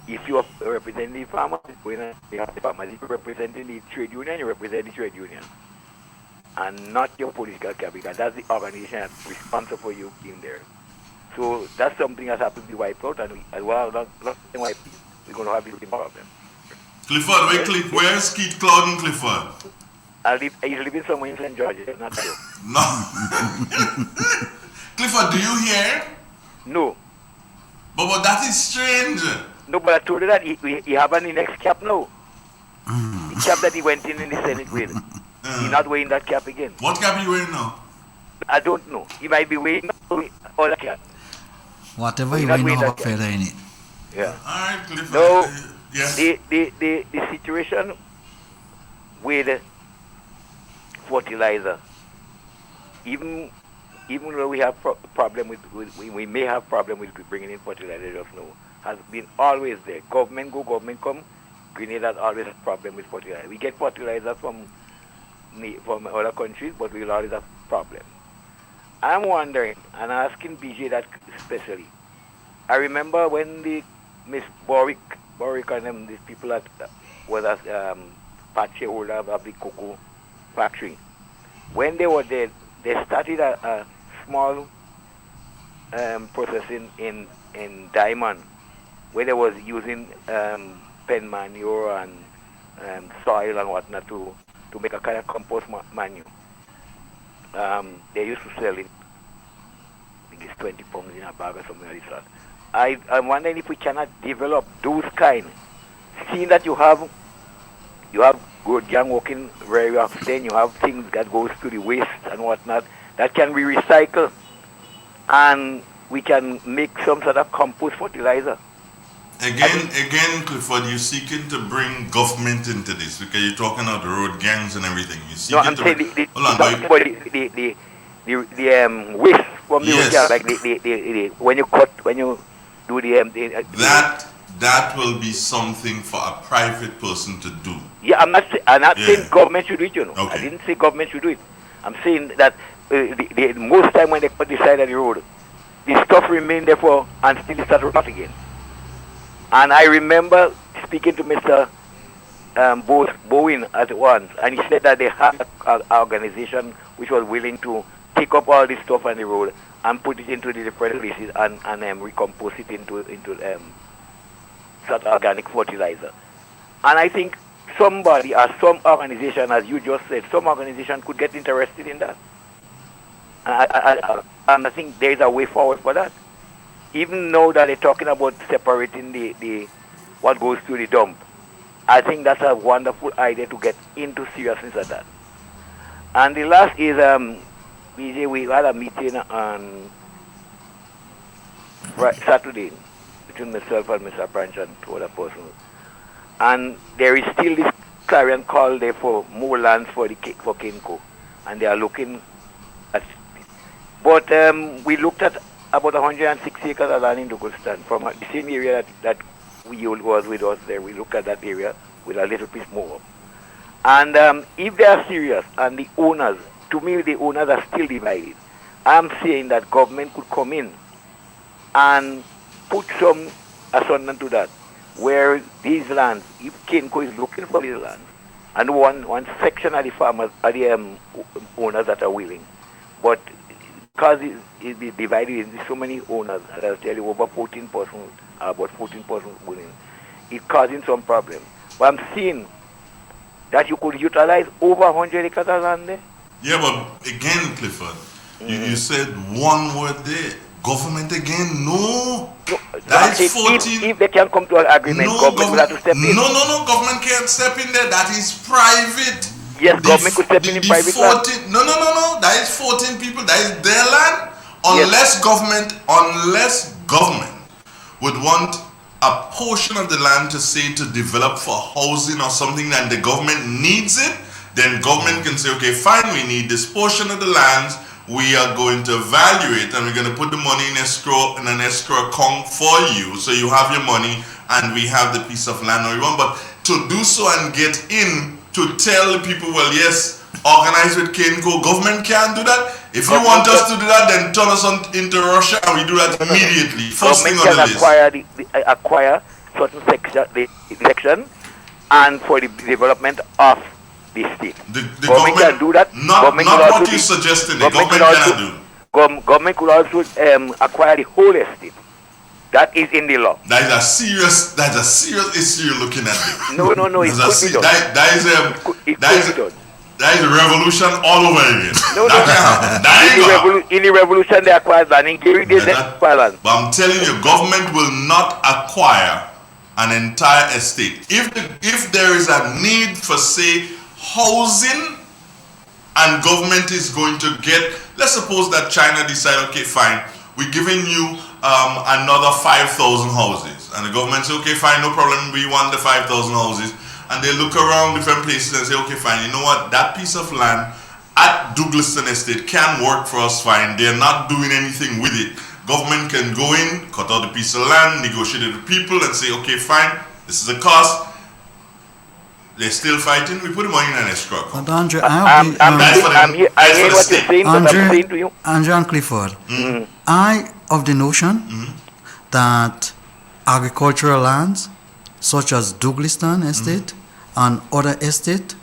If you are representing the farmers, you have the farmers. If you're representing the trade union, you represent the trade union. And not your political cap, because that's the organization that's responsible for you in there. So that's something that's happened to be wiped out, and as well, not wiped, we're going to have the same problem. Clifford, where's Keith Clouden, Clifford? He's living somewhere in St. George, not sure. No. Clifford, do you hear? No. But that is strange. No, but I told you that he have an next cap now. The cap that he went in the Senate with. He's not wearing that cap again. What cap are you wearing now? I don't know. He might be wearing other cap. Whatever you wear, have a feather in it. Yeah. All right, Clifford. No, yes. the situation with fertilizer, even though we have problem with we may have problem with bringing in fertilizer just now, has been always there. Government go, government come. Grenada has always have problem with fertilizer. We get fertilizer from other countries, but we'll always have problem. I'm wondering, and asking BJ that especially. I remember when the Miss Boric and them, these people that was as part shareholder of the cocoa factory. When they were there, they started a small processing in Diamond, where they was using pen manure and soil and whatnot to make a kind of compost manure. They used to sell it, I think it's 20 pounds in a bag or something like that. I'm wondering if we cannot develop those kind. Seeing that you have good young working very often, you have things that goes to the waste and whatnot that can be recycled, and we can make some sort of compost fertilizer. Again, Clifford, you're seeking to bring government into this because you're talking about the road gangs and everything. You're seeking I'm to saying the waste from the road gang, like the when you do the that will be something for a private person to do. Yeah, I'm not saying government should do it, you know. Okay. I didn't say government should do it. I'm saying that the most time when they put the side of the road, the stuff remain there and still start rot again. And I remember speaking to Mr. Bowen at once, and he said that they had an organization which was willing to take up all this stuff on the road and put it into the different places and recompose it into sort of organic fertilizer. And I think somebody or some organization, as you just said, some organization could get interested in that. And I think there is a way forward for that. Even now that they're talking about separating the what goes to the dump, I think that's a wonderful idea to get into seriousness of that. And the last is, BJ, we had a meeting on Saturday between myself and Mr. Branch and two other persons. And there is still this clarion call there for more lands for Kinko. And they are looking at it. But we looked at about 160 acres of land in Douglaston from the same area that we was with us there. We look at that area with a little bit more. And if they are serious and the owners, to me the owners are still divided, I'm saying that government could come in and put some assessment to that, where these lands, if Kenco is looking for these lands, and one section of the farmers, are the owners that are willing, but because it's divided into so many owners, as I tell you, over 14%, about 14% willing, it's causing some problem. But I'm seeing that you could utilize over 100 acres of land there. Yeah, but again, Clifford, you said one word there. Government again? No. That is 14. If they can come to an agreement, government will have to step in. No, government can't step in there. That is private. Yes, government could step in private 14, land. No. That is 14 people. That is their land. Unless government would want a portion of the land to say to develop for housing or something and the government needs it, then government can say, okay, fine, we need this portion of the lands. We are going to evaluate and we're going to put the money in an escrow account for you. So you have your money and we have the piece of land we want. But to do so and get in to tell the people, well, yes, organize with Kenco, government can't do that. If you want us to do that, then turn us into Russia and we do that immediately. First thing on the list. Acquire certain section and for the development of the state. The government can do that. Not what you're suggesting. The government cannot do. Government could also acquire the whole estate. That is in the law. That is a serious issue you're looking at. No. It could be done. That is a revolution all over again. No. In the revolution, they acquired land. In Gary, they acquired land. But I'm telling you, government will not acquire an entire estate. If there is a need for, say, housing, and government is going to get, let's suppose that China decide, okay, fine, we're giving you another 5,000 houses, and the government say, okay, fine, no problem, we want the 5,000 houses, and they look around different places and say, okay, fine, you know what, that piece of land at Douglaston Estate can work for us fine, they're not doing anything with it. Government can go in, cut out the piece of land, negotiate with the people and say, okay, fine, this is the cost. They're still fighting. We put the money in an escrow account. But Andre, I hear what you're saying, but I'm saying to you. Andre and Clifford, I of the notion that agricultural lands such as Douglaston Estate and other estates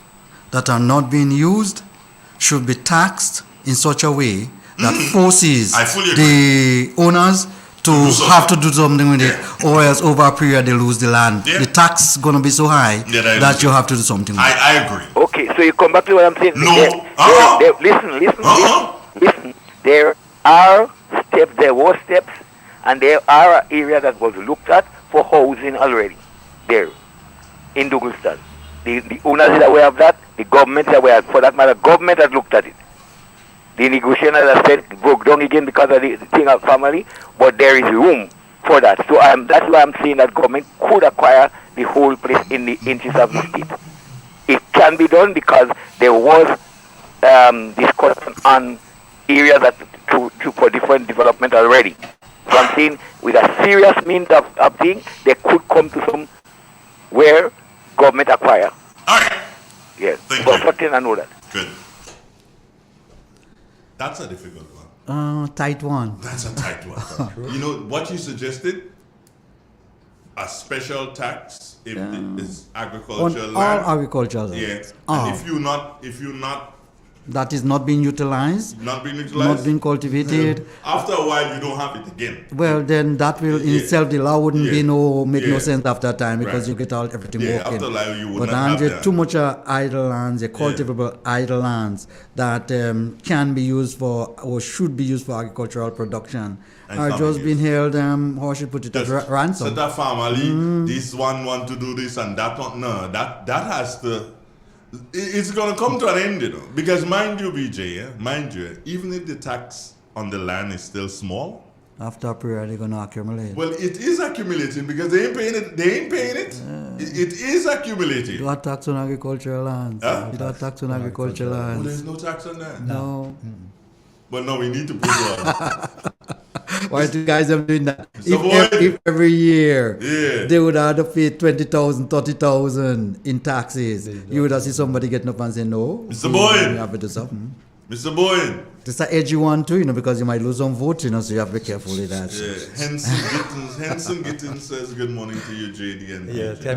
that are not being used should be taxed in such a way that forces the owners to have to do something with it, or else over a period they lose the land. The tax is going to be so high that you have to do something with it. I agree. Okay, so you come back to what I'm saying. Listen. There are steps, there were steps, and there are areas that was looked at for housing already there in Douglaston. The owners are aware of that, the government is aware, for that matter, government has looked at it. The negotiation, as I said, broke down again because of the thing of family, but there is room for that. So that's why I'm saying that government could acquire the whole place in the interest of the state. It can be done because there was discussion on areas that for different development already. So I'm saying with a serious means of thing, they could come to some where government acquire. All right. Yes. Thank you. For I know that. Good. That's a difficult one. Tight one. That's a tight one. You know what you suggested? A special tax if it's agricultural land. All agricultural land. Yeah. And if you're not that is not being utilized, not being cultivated. After a while, you don't have it again. Well, then that will in itself, the law wouldn't make no sense after that time because you get everything working. After a while, you would but not have too much idle lands, cultivable idle lands that can be used for or should be used for agricultural production are just being held, how should put it, at ransom. So that family, this one want to do this and that one, no, that has to. It's going to come to an end, because mind you, BJ, mind you, even if the tax on the land is still small, after a period they're going to accumulate. Well, it is accumulating because they ain't paying it. It is accumulating. You have tax on agricultural lands. You have tax on agricultural lands. Well, there's no tax on that. No. But no, we need to put one. Why do you guys are doing that? Mr. Boyd. If every year Yeah. they would have to pay 20,000, 30,000 in taxes, you would have see somebody getting up and say, no. Mr. Boyd. You have to do something. Mr. Boyd. It's an edgy one too, because you might lose some votes, so you have to be careful with that. Yeah. Henson Gittins says good morning to you, JD and Yeah, PJ.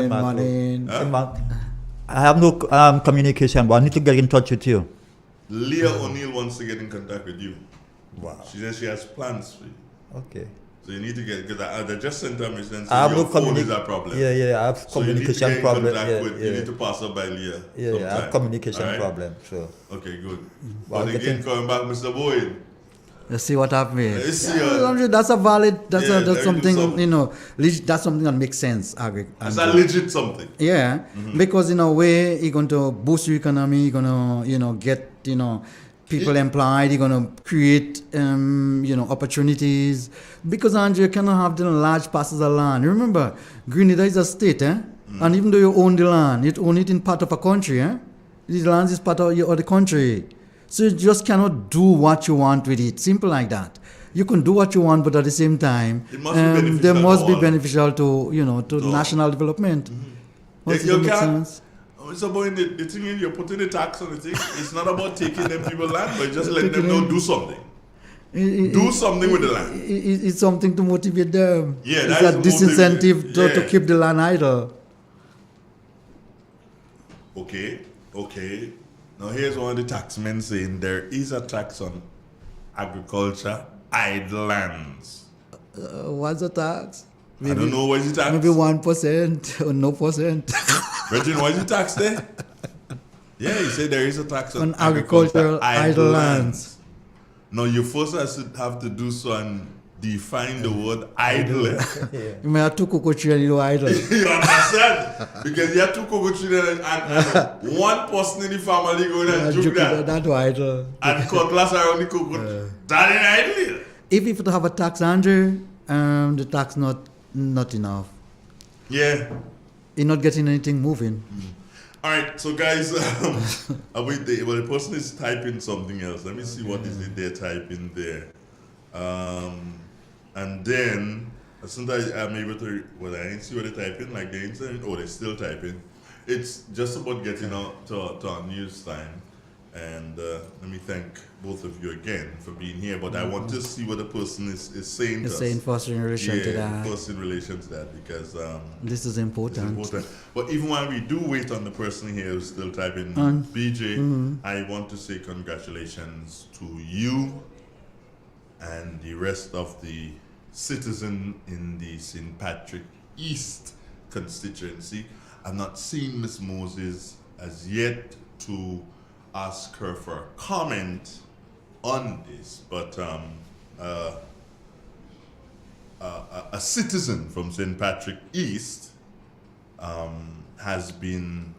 Morning. I have no communication, but I need to get in touch with you. Leah O'Neill wants to get in contact with you. Wow. She says she has plans for you. Okay. So you need to get, because I just sent her a message and I have said no your phone is a problem. Yeah, I have So you need to communication get in problem. contact Yeah, with, yeah. You need to pass her by Leah. Yeah, I have sometime. communication Alright? problem. So. Okay, good. Well, But again, coming back, Mr. Boyd. Let's see what happens. Let's see, That's a valid. That's yeah, there that's is something some- That's something that makes sense. That's a legit something. Yeah, because in a way, you're going to boost your economy. You're going to get people employed. You're going to create opportunities. Because Andrew, you cannot have the large parcels of land. Remember, Grenada is a state, and even though you own the land, you own it in part of a country. The land is part of the country. So you just cannot do what you want with it. Simple like that. You can do what you want, but at the same time, It must be beneficial they must to be all. beneficial to national development. Does You it make can't. sense? Mr. Boyd, the thing is, you're putting the tax on the thing. It's not about taking them people land, but just let them know do something. Do something with the land. It's something to motivate them. Yeah, it's that a is disincentive motivate- to yeah. keep the land idle. Okay. Now here's one of the taxmen saying there is a tax on agriculture, idle lands. What's the tax? I don't know, what is the tax? Maybe 1% or no percent. Virgin, what is the tax there? Yeah, he said there is a tax on, On agricultural idle lands. Now you first have to do so and define the word idle. You may have two cocoa trees and you know idle. You understand? Because you have two cocoa trees and one person in the family going and juke that. That's idle. And cutlass around the cocoa. That ain't idle. If you have a tax, Andrew, the tax not enough. Yeah. You're not getting anything moving. All right, so guys, the person is typing something else. Let me see what is it they're typing there. And then, as soon as I'm able to, well, I didn't see what they're typing, like they're saying, oh, they're still typing. It's just about getting out to our news time. And let me thank both of you again for being here. But I want to see what the person is saying to It's us. saying first in relation to that. First in relation to that, because This is important. it's important. But even while we do wait on the person here who's still typing, BJ, I want to say congratulations to you and the rest of the citizen in the St. Patrick East constituency. I've not seen Miss Moses as yet to ask her for a comment on this, but a citizen from St. Patrick East has been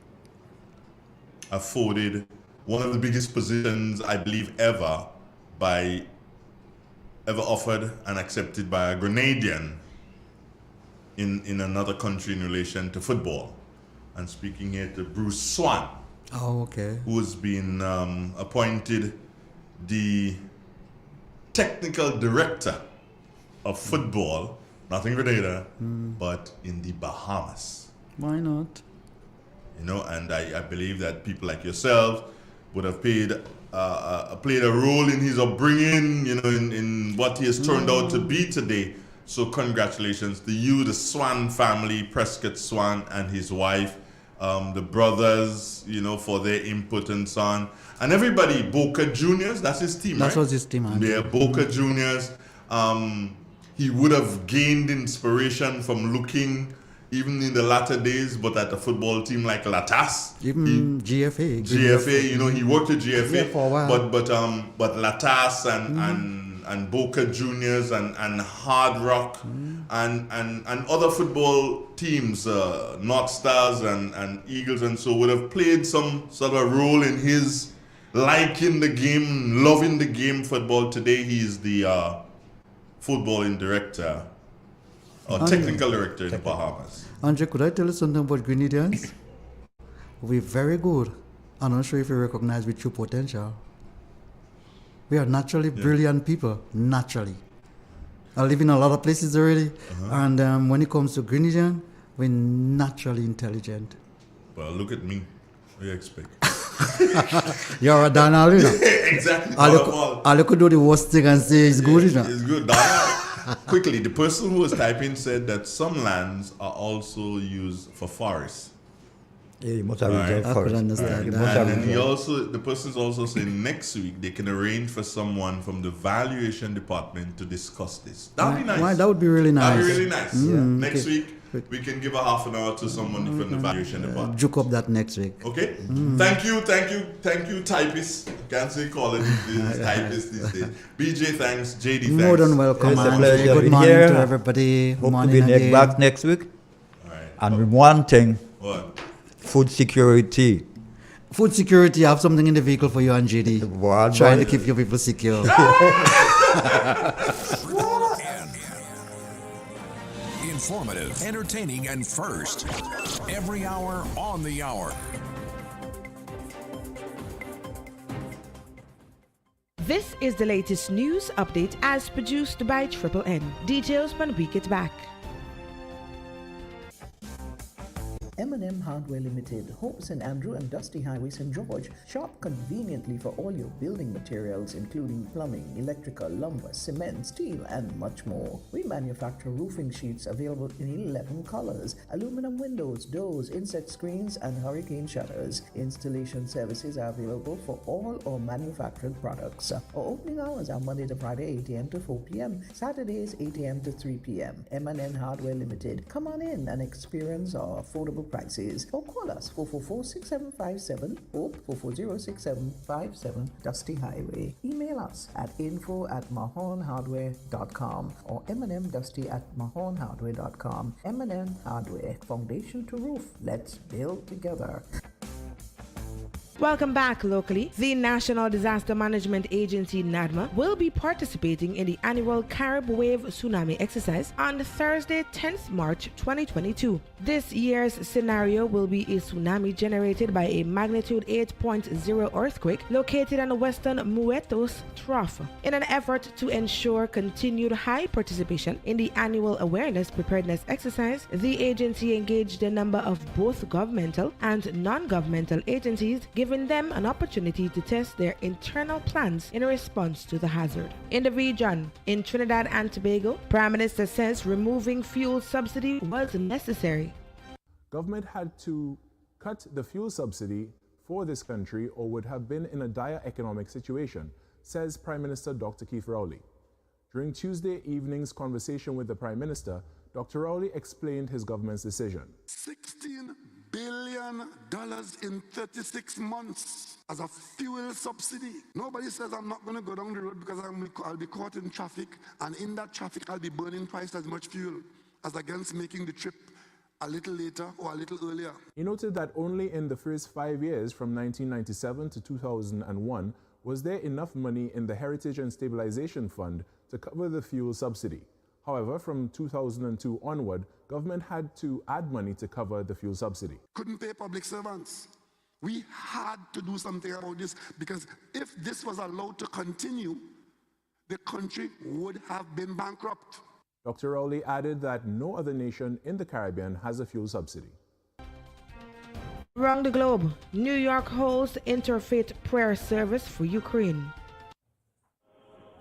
afforded one of the biggest positions, I believe, ever offered and accepted by a Grenadian in another country in relation to football. I'm speaking here to Bruce Swan. Oh, okay. Who has been appointed the technical director of football, not in Grenada, but in the Bahamas. Why not? You know, and I believe that people like yourself would have played a role in his upbringing, you know, in what he has turned out to be today. So congratulations to you, the Swan family, Prescott Swan and his wife, the brothers, you know, for their input and so on. And everybody, Boca Juniors, that's his team, That right? was his team, Andrew. Yeah, Boca Juniors. He would have gained inspiration from looking, even in the latter days, but at a football team like Latas. Even GFA. GFA, you know, he worked at GFA. Yeah, for a while. But Latas and Boca Juniors and Hard Rock and other football teams, North Stars and Eagles and so would have played some sort of role in his liking the game, loving the game football. Today he is the footballing director or technical director in the Bahamas. Andre, could I tell you something about Grenadians? We're very good. I'm not sure if you recognize with true potential. We are naturally brilliant people, naturally. I live in a lot of places already, and when it comes to Grenadian, we're naturally intelligent. Well, look at me. What do you expect? You're a Donald, you know. Exactly. All you could do the worst thing and say it's good, you know. It's good. Donald. Quickly, the person who was typing said that some lands are also used for forests. Yeah, you must have Right. reserved I first. could understand You that. must have And he reserved. also, the person's also saying next week they can arrange for someone from the valuation department to discuss this. That'd be nice. Why, that would be really nice. That'd be really nice. Next okay. week we can give a half an hour to someone from the valuation department. Juke up that next week. Okay. Thank you, typists. Can't say call it these typists these days. BJ, thanks. JD, thanks. More than welcome, It's a Andre. pleasure Good being morning here. to everybody. Hope morning to be again. back next week. All right. And with one thing, What? food security. Food security, I have something in the vehicle for you and JD. What? Trying to keep your people secure. Informative, entertaining, and first. Every hour on the hour. This is the latest news update as produced by Triple N. Details when we get back. M&M Hardware Limited, Hope St. Andrew and Dusty Highway St. George. Shop conveniently for all your building materials including plumbing, electrical, lumber, cement, steel and much more. We manufacture roofing sheets available in 11 colors, aluminum windows, doors, insect screens and hurricane shutters. Installation services are available for all our manufactured products. Our opening hours are Monday to Friday 8 a.m. to 4 p.m., Saturdays 8 a.m. to 3 p.m. M&M Hardware Limited. Come on in and experience our affordable prices or call us 444-6757 or 440-6757 Dusty Highway. Email us at info@mahonhardware.com or mnmdusty@mahonhardware.com. M&M Hardware, foundation to roof. Let's build together. Welcome back locally. The National Disaster Management Agency, NADMA, will be participating in the annual Carib Wave Tsunami exercise on Thursday, 10th March 2022. This year's scenario will be a tsunami generated by a magnitude 8.0 earthquake located on the western Muertos Trough. In an effort to ensure continued high participation in the annual awareness preparedness exercise, the agency engaged a number of both governmental and non-governmental agencies, giving them an opportunity to test their internal plans in response to the hazard. In the region, in Trinidad and Tobago, Prime Minister says removing fuel subsidy was necessary. Government had to cut the fuel subsidy for this country or would have been in a dire economic situation, says Prime Minister Dr. Keith Rowley. During Tuesday evening's conversation with the Prime Minister, Dr. Rowley explained his government's decision. $16 billion in 36 months as a fuel subsidy. Nobody says I'm not going to go down the road because I'll be caught in traffic, and in that traffic I'll be burning twice as much fuel as against making the trip a little later or a little earlier. He noted that only in the first 5 years, from 1997 to 2001, was there enough money in the Heritage and Stabilization Fund to cover the fuel subsidy. However, from 2002 onward, government had to add money to cover the fuel subsidy. Couldn't pay public servants. We had to do something about this because if this was allowed to continue, the country would have been bankrupt. Dr. Rowley added that no other nation in the Caribbean has a fuel subsidy. Around the globe, New York holds interfaith prayer service for Ukraine.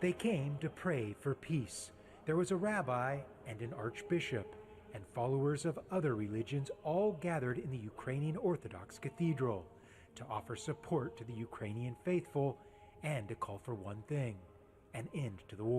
They came to pray for peace. There was a rabbi and an archbishop, and followers of other religions all gathered in the Ukrainian Orthodox Cathedral to offer support to the Ukrainian faithful and to call for one thing: an end to the war.